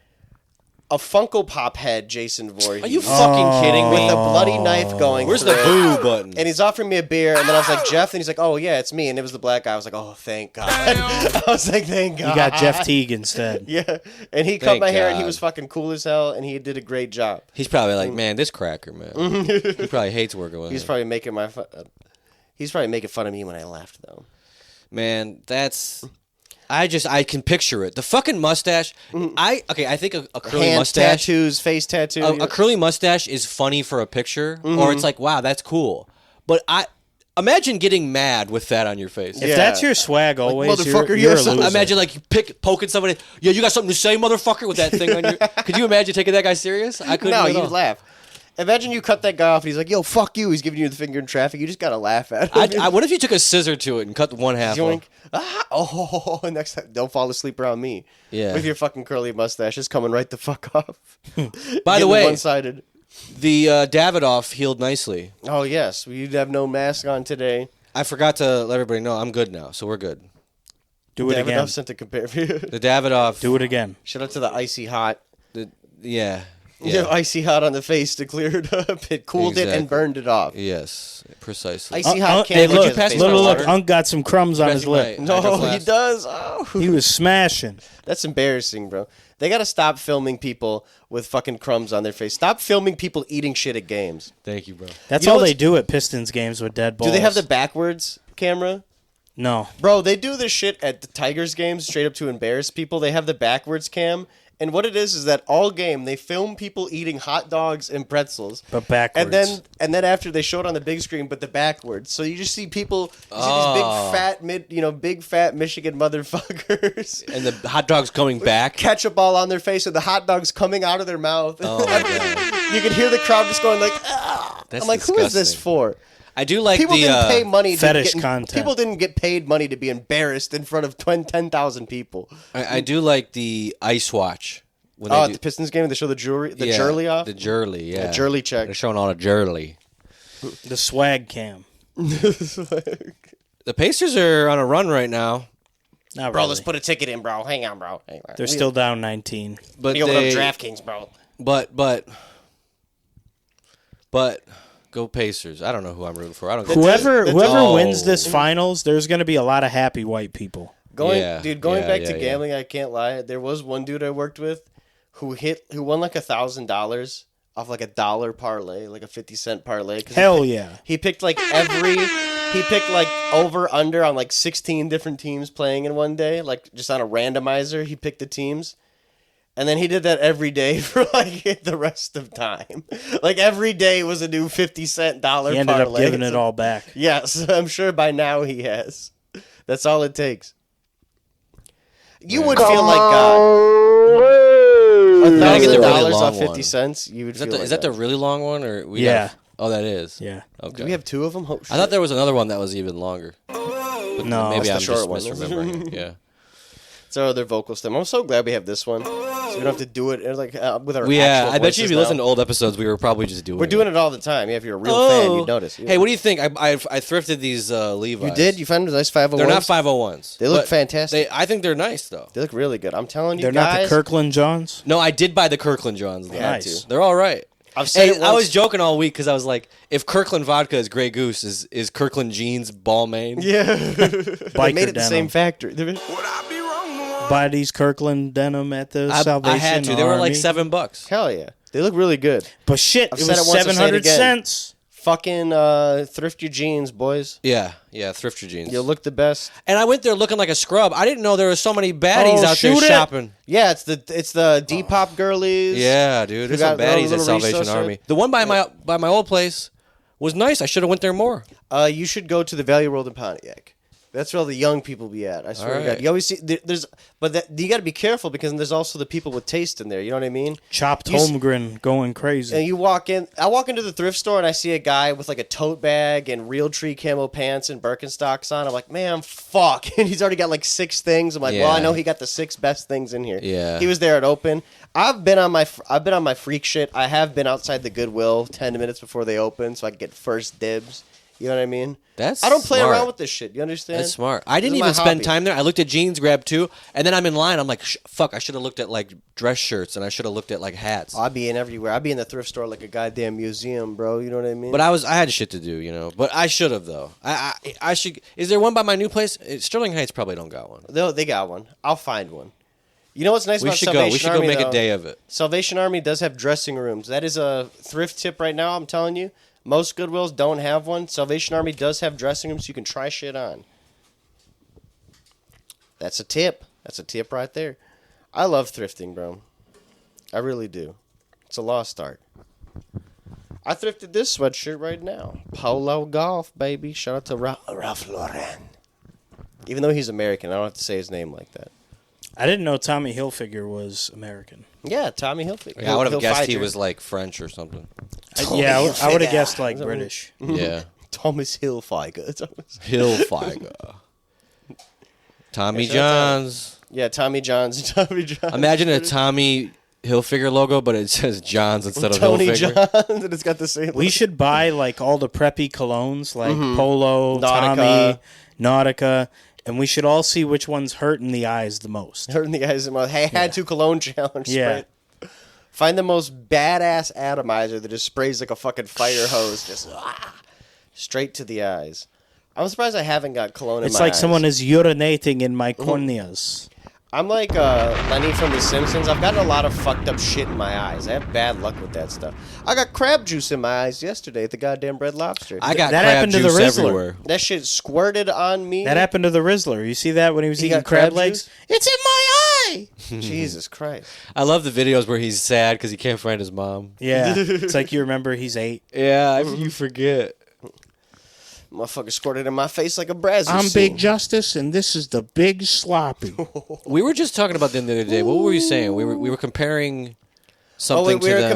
a Funko Pop head Jason Voorhees. Are you fucking kidding me? with a bloody knife going? Where's through the it. boo button? And he's offering me a beer, and then I was like, "Jeff," and he's like, "Oh yeah, it's me," and it was the black guy. I was like, "Oh, thank God!" I was like, "Thank God." You got Jeff Teague instead. Yeah, and he cut Thank my hair, and he God. was fucking cool as hell, and he did a great job. He's probably like, man, this cracker, man. He probably hates working with He's him. probably making he's probably making fun of me when I left, though. Man, that's. I can picture it. The fucking mustache. I think a curly Hand mustache, tattoos, face tattoo. a curly mustache is funny for a picture, or it's like, wow, that's cool. But I imagine getting mad with that on your face. If that's your swag, always, motherfucker, you're a yes. loser. Imagine like you poking somebody. Yeah, you got something to say, motherfucker, with that thing on your. Could you imagine taking that guy serious? I couldn't. No, at all. you'd laugh. Imagine you cut that guy off and he's like, yo, fuck you. He's giving you the finger in traffic. You just got to laugh at him. What if you took a scissor to it and cut one half off? Next time, don't fall asleep around me. Yeah. With your fucking curly mustaches coming right the fuck off. By the way, one-sided. the Davidoff healed nicely. Oh, yes. We'd have no mask on today. I forgot to let everybody know I'm good now, so we're good. Do it again. Davidoff sent to compare for you. The Davidoff. Do it again. Shout out to the Icy Hot. Yeah. Yeah, Icy Hot on the face to clear it up. It cooled it and Exactly. burned it off. Yes, precisely. Icy Hot Hey, can't look, look, pass face my Look, water? Unc got some crumbs on his lip. My No, hydro he flask. does. Oh. He was smashing. That's embarrassing, bro. They got to stop filming people with fucking crumbs on their face. Stop filming people eating shit at games. Thank you, bro. That's You know all they what's- do at Pistons games with dead balls. Do they have the backwards camera? No. Bro, they do this shit at the Tigers games straight up to embarrass people. They have the backwards cam. And what it is that all game they film people eating hot dogs and pretzels. But backwards. And then after they show it on the big screen, but the backwards. So you just see people, you see these big fat Michigan motherfuckers. And the hot dog's coming back. Ketchup all on their face and the hot dogs coming out of their mouth. Oh my god, You can hear the crowd just going like, ah. that's I'm like, who is this disgusting. for? I do like People the didn't pay money fetish to get, content. People didn't get paid money to be embarrassed in front of 10,000 people. I do like the ice watch. When Oh, they at do, the Pistons game, they show the jewelry, yeah, jewelry off. The jewelry, yeah. Jewelry check. They're showing all the jewelry. The swag cam. The Pacers are on a run right now, Not Bro, really. let's put a ticket in, bro. Hang on, bro. They're still down 19. but You open up they, DraftKings, bro. but go Pacers. I don't know who I'm rooting for. I don't. Whoever Oh. wins this finals, there's going to be a lot of happy white people. Going Yeah, back yeah, to yeah. gambling, I can't lie. There was one dude I worked with who won like $1,000 off like $1 parlay, like a 50-cent parlay. 'cause Hell yeah. He picked like over under on like 16 different teams playing in one day, like just on a randomizer. He picked the teams. And then he did that every day for like the rest of time. Like every day was a new 50-cent dollar He ended parlay. up giving it all back. Yes, I'm sure by now he has. That's all it takes. You would feel like God. gotta get the really $1,000 long off 50 one. cents. You would Is that feel the, like is that the really long one or we Yeah. gotta- oh, that is. Yeah. Okay. Do we have two of them? Oh, I thought there was another one that was even longer. No. Maybe the I'm short just one. misremembering. it. Yeah. It's our other vocal stem. I'm so glad we have this one, so we don't have to do it with our. Yeah, actual I bet you if you voices listen to now. old episodes, we were probably just doing We're doing it all the time. Yeah, if you're a real fan, you'd notice. Hey, what do you think? I thrifted these Levi's. You did? You found a nice 501s? They're not 501s. They look but fantastic. I think they're nice though. They look really good. I'm telling you, They're guys. not the Kirkland Johns? No, I did buy the Kirkland Johns. Though. Had Nice. to. They're all right. I've said Hey, it I once. was joking all week because I was like, if Kirkland vodka is Grey Goose, is Kirkland jeans Balmain? Yeah, Biker they made it the denim. same factory. Buy these Kirkland denim at the I Salvation had to. They were like Army. $7. Hell yeah, they look really good. But shit, I've it said was it once, I'll say it 700 again. cents. Fucking thrift your jeans, boys. Yeah, thrift your jeans. You'll look the best. And I went there looking like a scrub. I didn't know there were so many baddies Oh, out there shoot it. shopping. Yeah, it's the Depop girlies. Yeah, dude. There's some got their own baddies at little Salvation resource Army. site. The one by my old place was nice. I should have went there more. You should go to the Valley World in Pontiac. That's where all the young people be at. I swear to All God. right. You always see you got to be careful because there's also the people with taste in there. You know what I mean? Chopped You s- Holmgren going crazy. And you walk in. I walk into the thrift store and I see a guy with like a tote bag and real tree camo pants and Birkenstocks on. I'm like, man, fuck. And he's already got like 6 things. I'm like, well, I Yeah. know he got the 6 best things in here. Yeah. He was there at open. I've been on my freak shit. I have been outside the Goodwill 10 minutes before they open so I can get first dibs. You know what I mean? That's I don't play smart. around with this shit. You understand? That's smart. I didn't This is even my spend hobby. time there. I looked at jeans, grabbed 2, and then I'm in line. I'm like, fuck, I should have looked at like dress shirts and I should have looked at like hats. I'll be in everywhere. I'll be in the thrift store like a goddamn museum, bro. You know what I mean? But I had shit to do, you know. But I should have though. I should. Is there one by my new place? Sterling Heights probably don't got one. They got one. I'll find one. You know what's nice We about should Salvation go. We should Army, go make though? a day of it. Salvation Army does have dressing rooms. That is a thrift tip right now, I'm telling you. Most Goodwills don't have one. Salvation Army does have dressing rooms so you can try shit on. That's a tip. That's a tip right there. I love thrifting, bro. I really do. It's a lost art. I thrifted this sweatshirt right now. Polo Golf, baby. Shout out to Ralph Lauren. Even though he's American, I don't have to say his name like that. I didn't know Tommy Hilfiger was American. Yeah, Tommy Hilfiger. Yeah, I would have guessed he was like French or something. I would have guessed like British. Yeah. Thomas Hilfiger. Hilfiger. Tommy John's. Yeah, Tommy John's. Tommy John's. Imagine a Tommy Hilfiger logo, but it says John's instead of Tony Hilfiger. John's, and it's got the same. We should buy like all the preppy colognes, like Polo, Nautica. Tommy, Nautica, and we should all see which one's hurting the eyes the most. Hurting the guys in the mouth. Hey, had to cologne challenge. Yeah. Spray. Find the most badass atomizer that just sprays like a fucking fire hose, just straight to the eyes. I'm surprised I haven't got cologne in my eyes. It's like someone is urinating in my corneas. I'm like Lenny from The Simpsons. I've gotten a lot of fucked up shit in my eyes. I have bad luck with that stuff. I got crab juice in my eyes yesterday at the goddamn Red Lobster. I got That crab happened to the juice Rizzler. everywhere. That shit squirted on me. That happened to the Rizzler. You see that when he was eating got crab crab legs? juice? It's in my eye! Jesus Christ. I love the videos where he's sad because he can't find his mom. Yeah. It's like you remember he's 8. Yeah, you forget. Motherfucker squirted in my face like a brazier. I'm scene. Big Justice, and this is the Big Sloppy. We were just talking about them the other day. What were you saying? We were comparing something we to were them.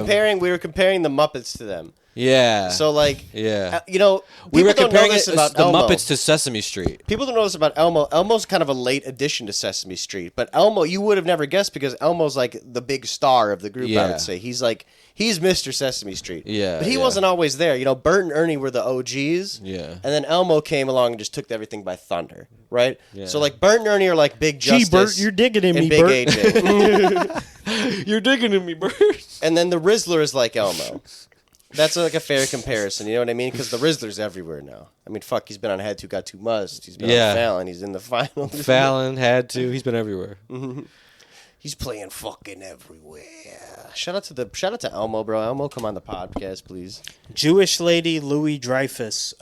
comparing the Muppets to them. Yeah. So like, yeah. you know, We were people don't know comparing this the about Elmo. Muppets to Sesame Street. People don't know this about Elmo. Elmo's kind of a late addition to Sesame Street, but Elmo you would have never guessed because Elmo's like the big star of the group. I Yeah. would say he's Mr. Sesame Street. Yeah, but he yeah. wasn't always there. You know, Bert and Ernie were the OGs. Yeah. and then Elmo came along and just took everything by thunder. Right. Yeah. So like Bert and Ernie are like Big Justice. Gee, Bert, you're digging in and me, Big Bert. AJ. You're digging in me, Bert. And then the Rizzler is like Elmo. That's like a fair comparison, you know what I mean? Because the Rizzler's everywhere now. I mean, fuck, he's been on Had To, Got To Must. He's been Yeah. on Fallon. He's in the final. Fallon had to. He's been everywhere. He's playing fucking everywhere. Shout out to Elmo, bro. Elmo, come on the podcast, please. Jewish lady Louis Dreyfus.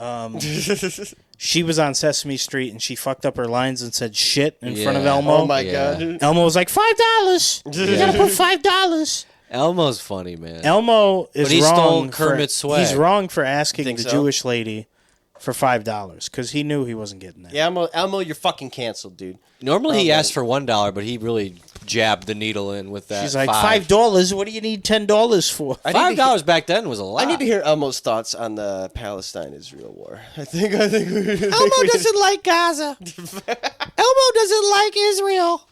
She was on Sesame Street and she fucked up her lines and said shit in front of Yeah. Elmo. Oh my Yeah. god. Elmo was like $5. You gotta put $5. Elmo's funny, man. Elmo is But he wrong. stole for, Kermit's swag. He's wrong for asking Think the so? Jewish lady for $5 because he knew he wasn't getting that. Yeah, Elmo, you're fucking canceled, dude. Normally he Oh, asked for $1, but he really jabbed the needle in with that. She's like $5. What do you need $10 for? $5 back then was a lot. I need to hear Elmo's thoughts on the Palestine-Israel war. I think Elmo doesn't like Gaza. Elmo doesn't like Israel.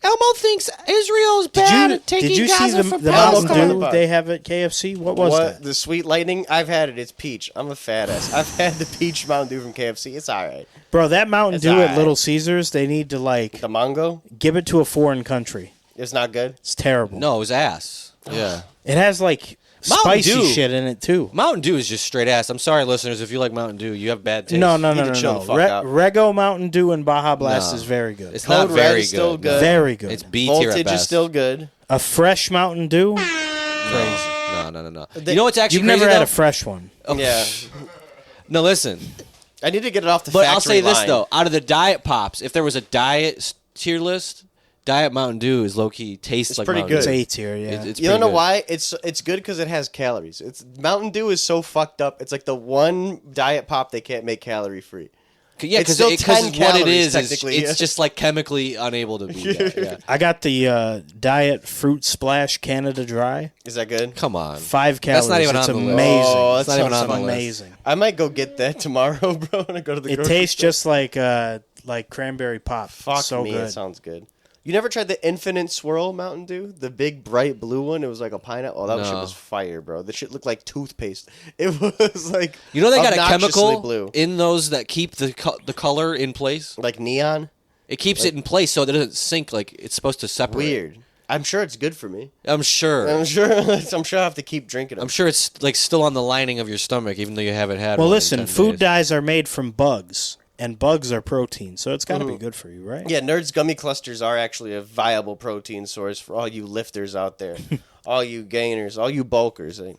Elmo thinks Israel's bad at taking Did you Gaza Palestine. see the Elmo's Mountain coming Dew apart. they have at KFC? What was that? The Sweet Lightning? I've had it. It's peach. I'm a fat ass. I've had the peach Mountain Dew from KFC. It's all right. Bro, that Mountain It's Dew at alright. Little Caesars, they need to like The mango? give it to a foreign country. It's not good. It's terrible. No, it was ass. Yeah. It has like Mountain spicy Dew. shit in it too. Mountain Dew is just straight ass. I'm sorry, listeners, if you like Mountain Dew, you have bad taste. No. Need to chill the fuck out. Rego Mountain Dew and Baja Blast No. is very good. It's Code not Red very is still good. good. Very good. It's B tier at Voltage best. is still good. A fresh Mountain Dew? Crazy. No. You know what's actually You've crazy, never had though? a fresh one. Yeah. No, listen. I need to get it off the But factory I'll say this, line. though. Out of the Diet Pops, if there was a Diet tier list, Diet Mountain Dew is low-key tastes like pretty Mountain good. Dew. It's A tier, yeah. It's You don't pretty know good. why? It's good because it has calories. It's Mountain Dew is so fucked up. It's like the one diet pop they can't make calorie free. Yeah, It's because still 10 what it calories, is technically, it's yeah. just like chemically unable to be that. Yeah. I got the Diet Fruit Splash Canada Dry. Is that good? Come on. 5 calories. That's not even it's on the list. amazing. Oh, It's not even sounds on the list. amazing. I might go get that tomorrow, bro. When I go to the It grocery tastes store. just like cranberry pop. Fuck so me. good. It sounds good. You never tried the Infinite Swirl Mountain Dew? The big bright blue one? It was like a pineapple. Oh, that shit No. was fire, bro. The shit looked like toothpaste. It was like You know they got a obnoxiously chemical blue. in those that keep the color in place? Like neon? It keeps it in place so that it doesn't sink like it's supposed to separate. Weird. I'm sure it's good for me. I'm sure. I'm sure I have to keep drinking them. I'm sure it's like still on the lining of your stomach even though you haven't had Well, one in listen, 10 food days. dyes are made from bugs, and bugs are protein, so it's got to be good for you, right? Yeah, Nerds Gummy Clusters are actually a viable protein source for all you lifters out there, all you gainers, all you bulkers. Like,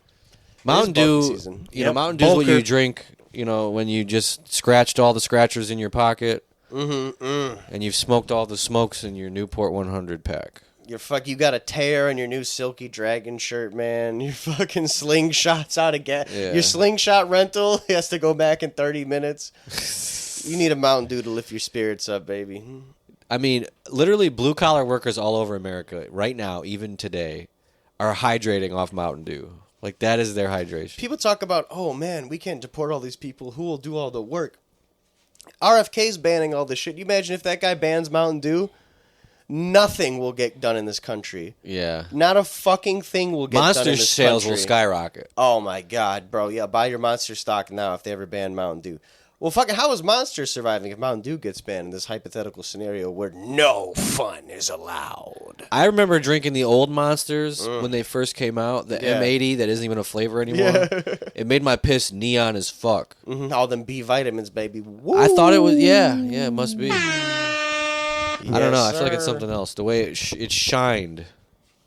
Mountain it is bulk Dew, season. you know, Yep, Mountain Dew is what bulker. you drink, you know, when you just scratched all the scratchers in your pocket and you've smoked all the smokes in your Newport 100 pack. You got a tear in your new Silky Dragon shirt, man. Your fucking slingshots out again. Yeah. Your slingshot rental has to go back in 30 minutes. You need a Mountain Dew to lift your spirits up, baby. I mean, literally, blue-collar workers all over America right now, even today, are hydrating off Mountain Dew. Like, that is their hydration. People talk about, oh, man, we can't deport all these people. Who will do all the work? RFK's banning all this shit. You imagine if that guy bans Mountain Dew? Nothing will get done in this country. Yeah. Not a fucking thing will get done in Monster this sales country. will skyrocket. Oh, my God, bro. Yeah, buy your Monster stock now if they ever ban Mountain Dew. Well, fucking, how is Monster surviving if Mountain Dew gets banned in this hypothetical scenario where no fun is allowed? I remember drinking the old Monsters when they first came out, the M80 that isn't even a flavor anymore. It made my piss neon as fuck. All them B vitamins, baby. Woo! I thought it was, yeah, it must be. I don't know. I feel like it's something else. The way it shined.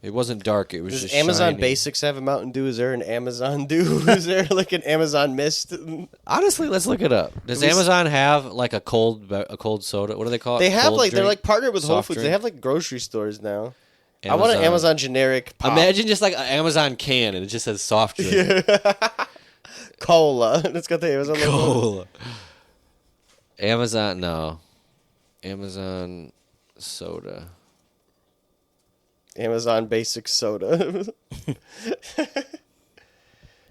It wasn't dark. It was Does just Amazon shiny. Basics have a Mountain Dew? Is there an Amazon Dew? Is there like an Amazon Mist? Honestly, let's look it up. Does Amazon have like a cold soda? What do they call it? They have Cold like they're drink? like partnered with Whole Soft Foods. drink? They have like grocery stores now. I want an Amazon generic pop. Imagine just like an Amazon can and it just says soft drink. Cola. It's got the Amazon logo. Cola. Amazon, no. Amazon soda. Amazon Basic Soda.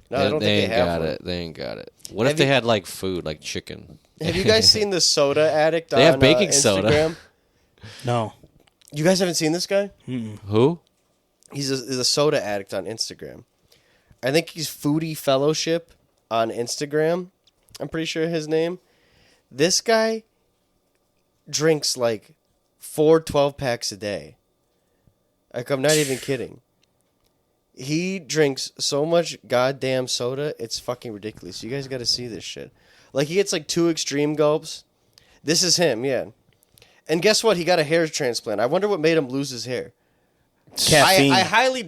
No, I don't think they have got one. it. They ain't got it. What if they had like food, like chicken? Have you guys seen the Soda Addict on They have baking Instagram? soda. No. You guys haven't seen this guy? Who? He's a soda addict on Instagram. I think he's FoodyFellowship on Instagram. I'm pretty sure his name. This guy drinks like 4 12-packs a day. Like, I'm not even kidding. He drinks so much goddamn soda, it's fucking ridiculous. You guys got to see this shit. Like, he gets like 2 extreme gulps. This is him, yeah. And guess what? He got a hair transplant. I wonder what made him lose his hair. Caffeine. I highly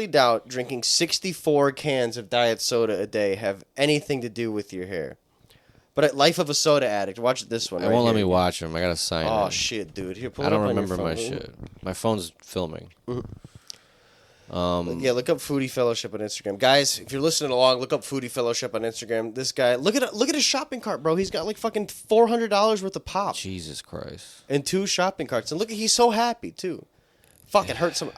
doubt drinking 64 cans of diet soda a day have anything to do with your hair. But at Life of a Soda Addict, watch this one. It won't let me watch them. I gotta sign Oh in. shit, dude! Here, pull I it don't up on your remember my phone. shit. My phone's filming. Yeah, look up Foodie Fellowship on Instagram, guys. If you're listening along, look up Foodie Fellowship on Instagram. This guy, look at his shopping cart, bro. He's got like fucking $400 worth of pop Jesus Christ. and 2 shopping carts, and look, he's so happy too. Fucking hurts him.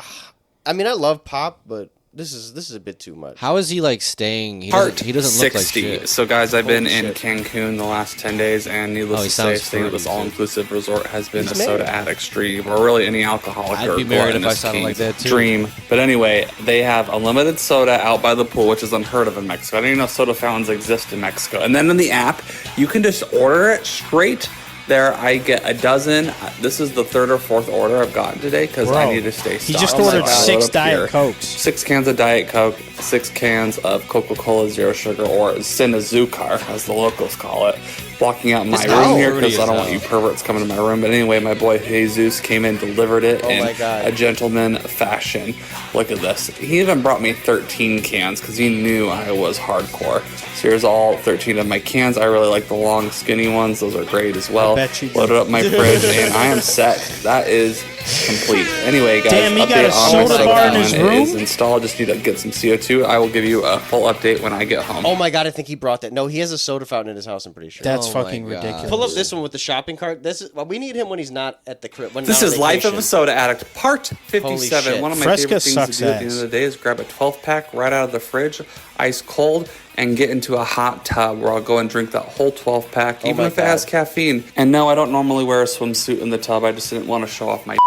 I mean, I love pop, but this is a bit too much. How is he like staying? He Part doesn't look like 60. shit. So, guys, I've been Holy in shit. Cancun the last 10 days, and needless Oh, he to say, sounds staying at this fruity, too. all-inclusive resort has been He's a soda married. addict's dream, or really any alcoholic I'd or be married if I gluttonous sounded like king's that, too. dream. But anyway, they have unlimited soda out by the pool, which is unheard of in Mexico. I didn't even know soda fountains exist in Mexico. And then in the app, you can just order it straight there. I get a dozen. This is the 3rd or 4th order I've gotten today because I Bro, need to stay he stocked. just So I ordered load 6 up Diet here. Cokes. 6 cans of Diet Coke, 6 cans of Coca-Cola Zero Sugar, or Cinnazoocar, as the locals call it, blocking out my This room guy's here fruity because I as don't want hell. you perverts coming to my room. But anyway, my boy Jesus came in, delivered it Oh my in God. a gentleman fashion. Look at this. He even brought me 13 cans because he knew I was hardcore. So here's all 13 of my cans. I really like the long, skinny ones. Those are great as well. bet you do. Loaded up my fridge, and I am set. That is complete. Anyway, guys, Damn, he got update a on my soda soda bar in his fountain. It is room? installed. Just need to get some CO2. I will give you a full update when I get home. Oh my god, I think he brought that. No, he has a soda fountain in his house. I'm pretty sure. That's Oh my fucking God. ridiculous. Pull up this one with the shopping cart. This is well, we need him when he's not at the crib. When This not is on Life of vacation. a Soda Addict, part Holy 57. shit. One of my Fresca favorite things sucks to do at the end ass. of the day is grab a 12-pack right out of the fridge, ice cold, and get into a hot tub where I'll go and drink that whole 12-pack, even my if it has God. caffeine. And no, I don't normally wear a swimsuit in the tub. I just didn't want to show off my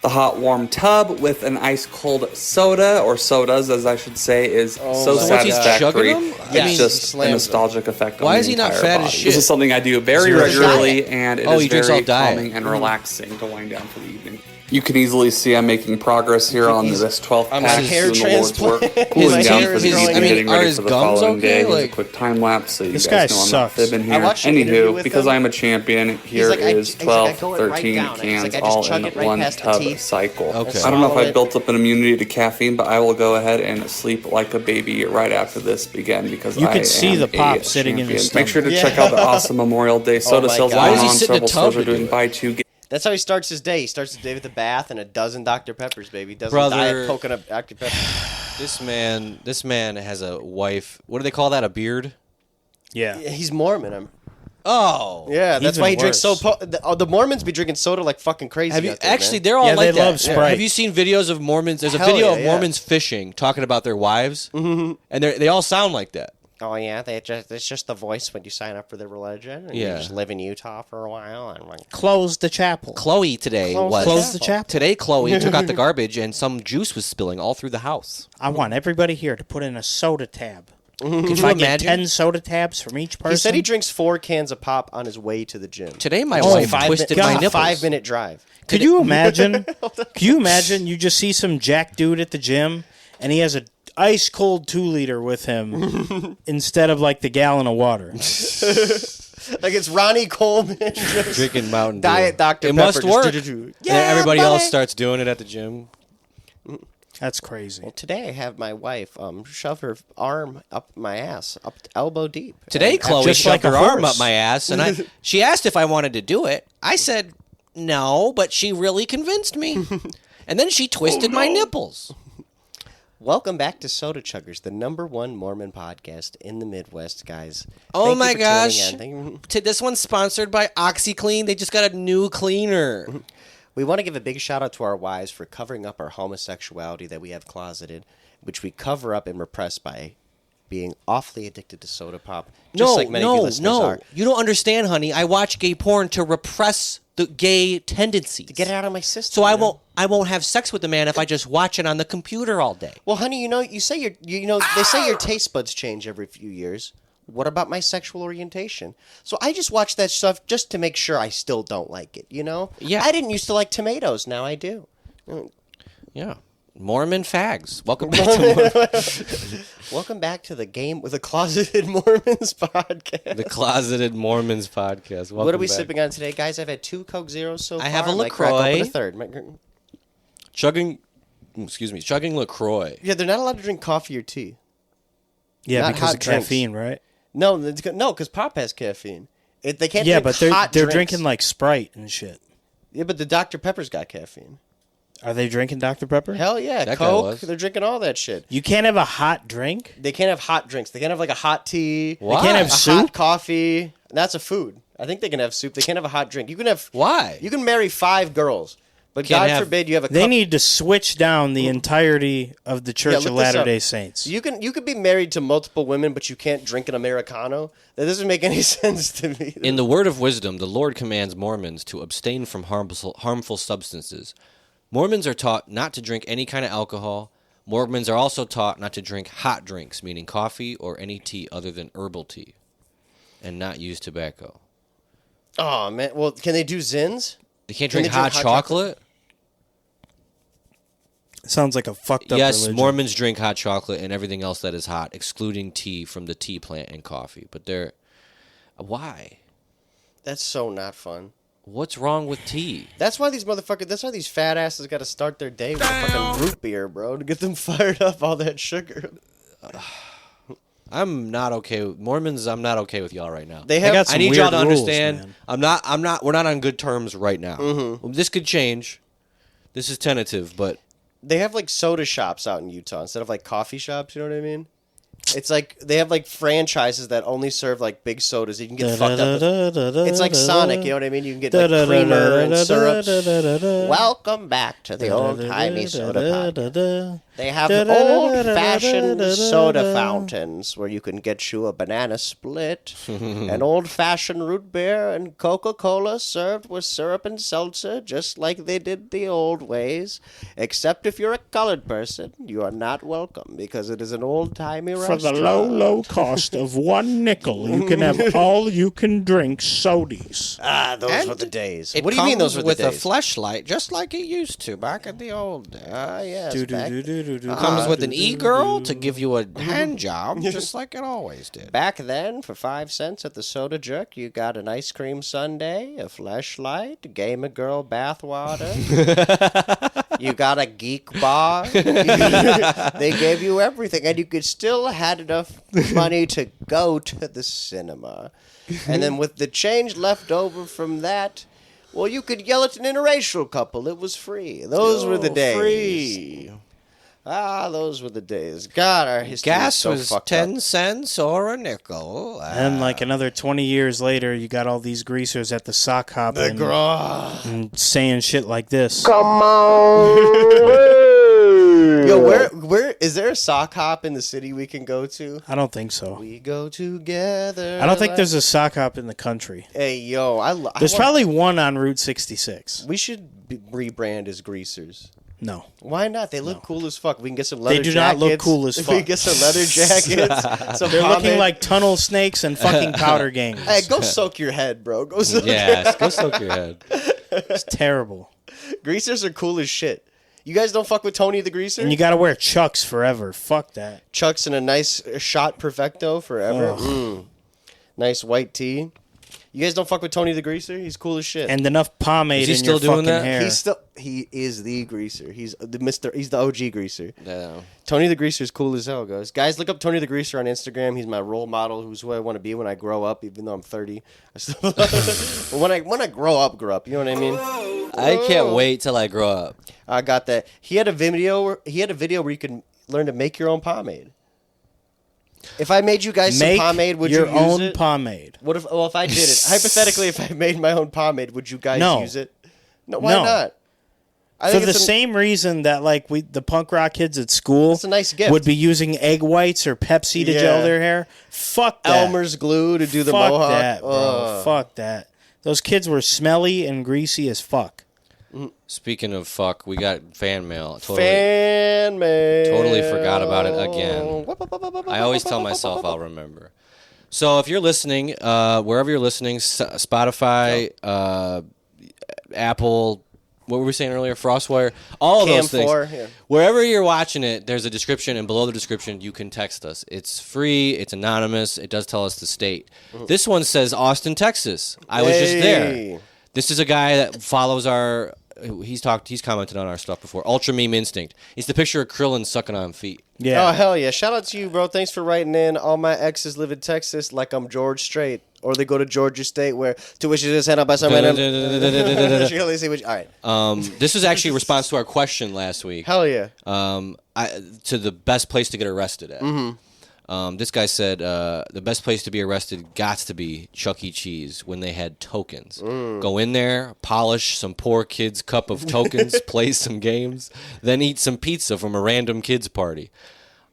The hot warm tub with an ice cold soda, or sodas as I should say, is so my God. What's he satisfactory. chugging them? Yeah, It's he just a slams them. nostalgic effect. Why on is the he not entire fat as body. shit? This is something I do very Zero regularly, diet. and it Oh, is he drinks very all diet. calming and relaxing to wind down for the evening. You can easily see I'm making progress here on this 12th I'm pack a hair doing the Lord's work. transplant. Cooling My down hair for is the growing. evening, getting are ready his for the gums following okay? day. Here's a Like- quick time lapse so you This guys guy know I'm sucks. not fibbing here. I watched an interview with Because him. I'm a champion, here like, is he's like, 12, I go it right 13 down. He's cans like, I just all chug in it right one past the tub teeth. cycle. Okay. I don't know if Swallow I've it. built up an immunity to caffeine, but I will go ahead and sleep like a baby right after this again because You I could see am the pop a sitting in his champion. Make sure to stomach. check out the awesome Memorial Day soda my sales God. Why going does he on. sit in the Several tub stores are to do doing it? buy two get. That's how he starts his day. He starts his day with a bath and a dozen Dr. Peppers, baby. Dozen Brother. Diet coconut Dr. Pepper. This man has a wife. What do they call that? A beard? Yeah. He's Mormon. Oh. Yeah, that's Even why he drinks so. worse. The Mormons be drinking soda like fucking crazy. Have you out there, actually? man. They're all Yeah, like they that. love Sprite. Have you seen videos of Mormons? There's a Hell video yeah, of yeah. Mormons fishing, talking about their wives, and they all sound like that. Oh yeah, it's just the voice when you sign up for their religion. And you Yeah. just live in Utah for a while and like. Close the chapel. Chloe today was Close the chapel. Today, Chloe took out the garbage and some juice was spilling all through the house. I want everybody here to put in a soda tab. Could If you I get imagine? 10 soda tabs from each person. He said he drinks 4 cans of pop on his way to the gym. Today, my Oh, wife 5 twisted minute- my God. nipples. 5-minute drive. Could you imagine? Could you imagine? You just see some jack dude at the gym, and he has a ice cold 2-liter with him instead of like the gallon of water. Like it's Ronnie Coleman just Drinking Mountain Dew. Diet Dr. It Pepper. must just work. do-do-do. And everybody buddy. else starts doing it at the gym. That's crazy. Well, today I have my wife shove her arm up my ass, up to elbow deep. Today, And Chloe just shoved like a her arm horse. up my ass, and she asked if I wanted to do it. I said no, but she really convinced me. And then she twisted my nipples. Welcome back to Soda Chuggers, the #1 Mormon podcast in the Midwest, guys. Oh Thank you my for tuning gosh. in. This one's sponsored by OxyClean. They just got a new cleaner. We want to give a big shout out to our wives for covering up our homosexuality that we have closeted, which we cover up and repress by being awfully addicted to soda pop. Just like many of you listeners are. You don't understand, honey. I watch gay porn to repress the gay tendencies. Get it out of my system. So I you know? won't have sex with the man if I just watch it on the computer all day. Well, honey, you say they say your taste buds change every few years. What about my sexual orientation? So I just watch that stuff just to make sure I still don't like it, you know? Yeah. I didn't used to like tomatoes, now I do. Yeah. Mormon fags. Welcome back to Welcome back to the Game with the Closeted Mormons podcast. the Closeted Mormons podcast. What are we Welcome back. sipping on today, guys? I've had 2 Coke Zeros so far. I have a I might crack LaCroix. open a third. Chugging LaCroix. Yeah, they're not allowed to drink coffee or tea. Yeah, Not because hot of drinks. caffeine, right? No, because pop has caffeine. They can't. Yeah, drink but they're hot they're drinks. drinking like Sprite and shit. Yeah, but the Dr Pepper's got caffeine. Are they drinking Dr Pepper? Hell yeah, That guy Coke. was. They're drinking all that shit. You can't have a hot drink. They can't have hot drinks. They can't have like a hot tea. Why? They can't have A soup. hot coffee. That's a food. I think they can have soup. They can't have a hot drink. You can have. Why? You can marry 5 girls, but Can't God have- forbid you have a. They cup. need to switch down the entirety of the Church Yeah, of look this up. Latter-day Saints. You could be married to multiple women, but you can't drink an Americano. That doesn't make any sense to me. In the word of wisdom, the Lord commands Mormons to abstain from harmful substances. Mormons are taught not to drink any kind of alcohol. Mormons are also taught not to drink hot drinks, meaning coffee or any tea other than herbal tea, and not use tobacco. Oh man, well, can they do Zins? They can't Can drink they hot drink hot chocolate? Sounds like a fucked up Yes, religion. Mormons drink hot chocolate and everything else that is hot, excluding tea from the tea plant and coffee. But they're... Why? That's so not fun. What's wrong with tea? That's why these fat asses got to start their day with a fucking root beer, bro, to get them fired up. All that sugar. I'm not okay with Mormons. I'm not okay with y'all right now. They They have. got some I need y'all weird to rules, understand. man. We're not on good terms right now. Mm-hmm. This could change. This is tentative, but They have like soda shops out in Utah instead of like coffee shops. You know what I mean? It's like they have like franchises that only serve like big sodas. You can get fucked up. It's like Sonic. You know what I mean? You can get like creamer and syrup. Welcome back to the old timey soda pod. They have old-fashioned soda fountains where you can get you a banana split, an old-fashioned root beer, and Coca-Cola served with syrup and seltzer, just like they did the old ways. Except if you're a colored person, you are not welcome because it is an old-timey For the low cost of one nickel, you can have all you can drink sodies. Ah, those were the days. It What do you mean those were the with days? a fleshlight, just like it used to back in the old days. Ah, yes. Comes with an e-girl to give you a hand job, just like it always did. Back then, for 5 cents at the Soda Jerk, you got an ice cream sundae, a fleshlight, a Gamer Girl bathwater. You got a geek bar. They gave you everything, and you could still had enough money to go to the cinema. And then with the change left over from that, well, you could yell at an interracial couple. It was free. Those were the days. Free. Ah, those were the days. God, our history is Gas so was fucked 10 up. cents or a nickel. And like another 20 years later, you got all these greasers at the sock hop and saying shit like this. Come on. Yo, where is there a sock hop in the city we can go to? I don't think so. We go together. I don't think there's a sock hop in the country. Hey, yo, There's probably one on Route 66. We should rebrand as greasers. No. Why not? They look cool as fuck. We can get some leather jackets. They do not look cool as We fuck. can get some leather jackets. They're looking like tunnel snakes and fucking powder gangs. Hey, go soak your head, bro. Go soak Yes, go soak your head. It's terrible. Greasers are cool as shit. You guys don't fuck with Tony the Greaser? And you gotta wear Chucks forever. Fuck that. Chucks and a nice shot perfecto forever. Nice white tee. You guys don't fuck with Tony the Greaser? He's cool as shit. And enough pomade Is he in still your doing fucking that? hair. He is the greaser. He's the OG greaser. No. Tony the Greaser is cool as hell, guys. Guys, look up Tony the Greaser on Instagram. He's my role model. Who's who I want to be when I grow up, even though I'm 30. when I grow up, you know what I mean? I can't wait till I grow up. I got that. He had a video where you could learn to make your own pomade. If I made you guys some pomade, would you use it? your own pomade. What if? Well, if I did it, hypothetically, if I made my own pomade, would you guys use it? No, why not? For the same reason that like the punk rock kids at school It's a nice gift. would be using egg whites or Pepsi to gel their hair. Fuck that. Elmer's glue to do the Fuck mohawk. that, bro. Fuck that. Those kids were smelly and greasy as fuck. Speaking of fuck, we got fan mail. Fan mail. Totally forgot about it again. I always tell myself I'll remember. So if you're listening, wherever you're listening, Spotify, Apple, what were we saying earlier? Frostwire, all of those things. Wherever you're watching it, there's a description, and below the description, you can text us. It's free. It's anonymous. It does tell us the state. This one says Austin, Texas. I was just there. This is a guy that follows our. He's commented on our stuff before. Ultra Meme Instinct. It's the picture of Krillin sucking on feet. Yeah. Oh hell yeah! Shout out to you, bro. Thanks for writing in. All my exes live in Texas, like I'm George Strait, or they go to Georgia State, where tuition is head up by some random. All right. This is actually a response to our question last week. Hell yeah. To the best place to get arrested at. This guy said the best place to be arrested gots to be Chuck E. Cheese when they had tokens. Go in there, polish some poor kid's cup of tokens, play some games, then eat some pizza from a random kid's party.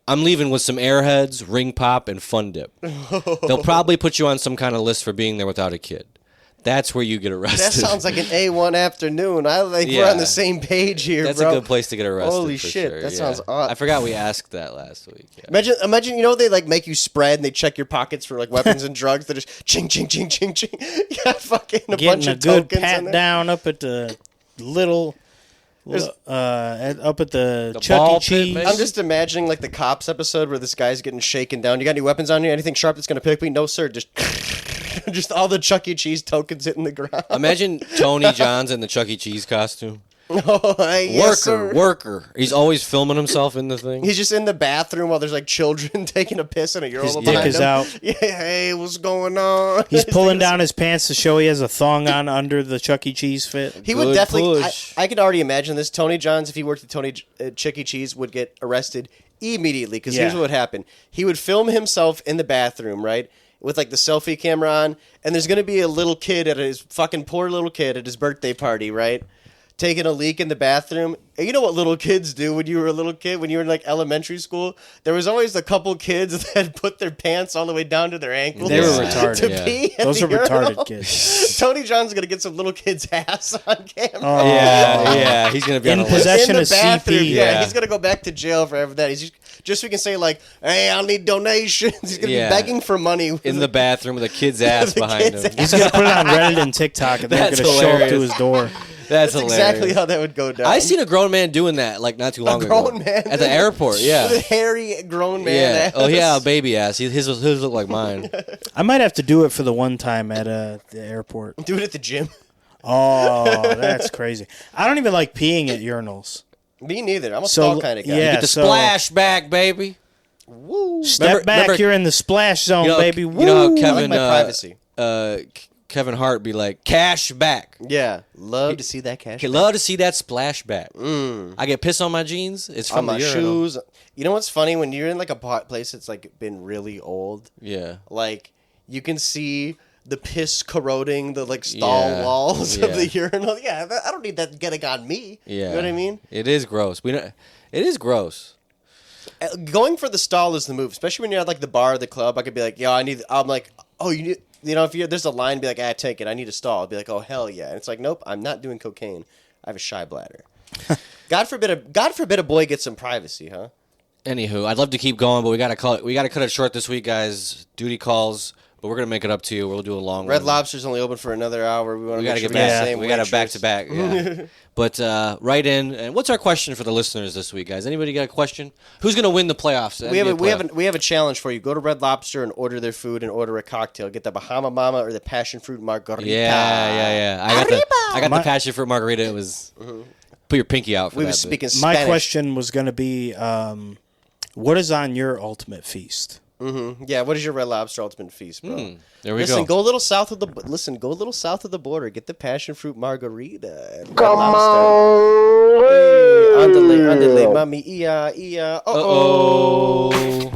I'm leaving with some Airheads, Ring Pop, and Fun Dip. They'll probably put you on some kind of list for being there without a kid. That's where you get arrested. That sounds like an A1 afternoon. We're on the same page here, That's bro. a good place to get arrested. Holy for shit, sure. that sounds odd. I forgot we asked that last week. Yeah. Imagine, they like make you spread and they check your pockets for like weapons and drugs. They're just ching, ching, ching, ching, ching. You got fucking a bunch of good tokens pat in there. down up at the up at the Chuck ball E. Cheese. pit, I'm just imagining like the Cops episode where this guy's getting shaken down. You got any weapons on you? Anything sharp that's gonna pick me? No, sir. Just all the Chuck E. Cheese tokens hitting the ground. Imagine Tony Johns in the Chuck E. Cheese costume. Yes, Worker. He's always filming himself in the thing. He's just in the bathroom while there's like children taking a piss and a His Euro dick behind is him. out. Yeah, hey, what's going on? He's pulling down his pants to show he has a thong on under the Chuck E. Cheese fit. He would Good definitely. push. I could already imagine this. Tony Johns, if he worked at Chuck E. Cheese, would get arrested immediately. Because here's what would happen: he would film himself in the bathroom, right, with like the selfie camera on, and there's gonna be a little kid at his fucking poor little kid at his birthday party, right, taking a leak in the bathroom. And you know what little kids do when you were a little kid, when you were in like elementary school? There was always a couple kids that put their pants all the way down to their ankles. They were retarded. To Yeah. pee at Those the are urinal. retarded kids. Tony John's going to get some little kid's ass on camera. Oh. Yeah, he's gonna be In on the list. possession In the of bathroom. CP. Yeah, Yeah. he's going to go back to jail for that. He's just so we can say like, hey, I need donations. He's going to Yeah. be begging for money. in the bathroom with a kid's ass The behind kid's him. ass. He's gonna put it on Reddit and TikTok, and they're That's gonna show up to hilarious. his door. That's That's hilarious. exactly how that would go down. I seen a grown man doing that like not too long ago. grown man at the airport. Yeah. With a hairy grown man Yeah. ass. Oh yeah, a baby ass. His looked like mine. I might have to do it for the one time at the airport. Do it at the gym. Oh, that's crazy. I don't even like peeing at urinals. Me neither. I'm a So, stall kind of guy. yeah. Get the so- splash back, baby. Woo. Step back, you're in the splash zone, baby. You know how Woo! Kevin, I like my privacy. Kevin Hart be like, cash back. Yeah. Love to see that cash. I love to see that splash back. I get piss on my jeans. It's On from my the urinal. shoes. You know what's funny? When you're in like a place that's like been really old, Yeah. like you can see the piss corroding the like stall Yeah. walls Yeah. of the urinal. Yeah, I don't need that getting on me. Yeah. You know what I mean? It is gross. It is gross. Going for the stall is the move, especially when you're at like the bar or the club. I could be like, yo, I'm like, oh, if there's a line, be like, take it. I need a stall. I'd be like, oh, hell yeah. And it's like, nope, I'm not doing cocaine. I have a shy bladder. God forbid a boy gets some privacy, huh? Anywho, I'd love to keep going, but we gotta cut it short this week, guys. Duty calls, but we're gonna make it up to you. We'll do a long Red one. Lobster's only open for another hour. We want We to gotta make get sure back. the same We got a back waitress. to back. Yeah. But write in. And what's our question for the listeners this week, guys? Anybody got a question? Who's gonna win the playoffs? We have a challenge for you. Go to Red Lobster and order their food and order a cocktail. Get the Bahama Mama or the passion fruit margarita. Yeah. I got the passion fruit margarita. It was put your pinky out for We that. were speaking My Spanish. question was going to be, what is on your ultimate feast? Yeah, what is your Red Lobster ultimate feast, bro? There we Listen, go. go a little south of the border. Get the passion fruit margarita. At Red Lobster. Hey, andale, mami, ia. Uh-oh.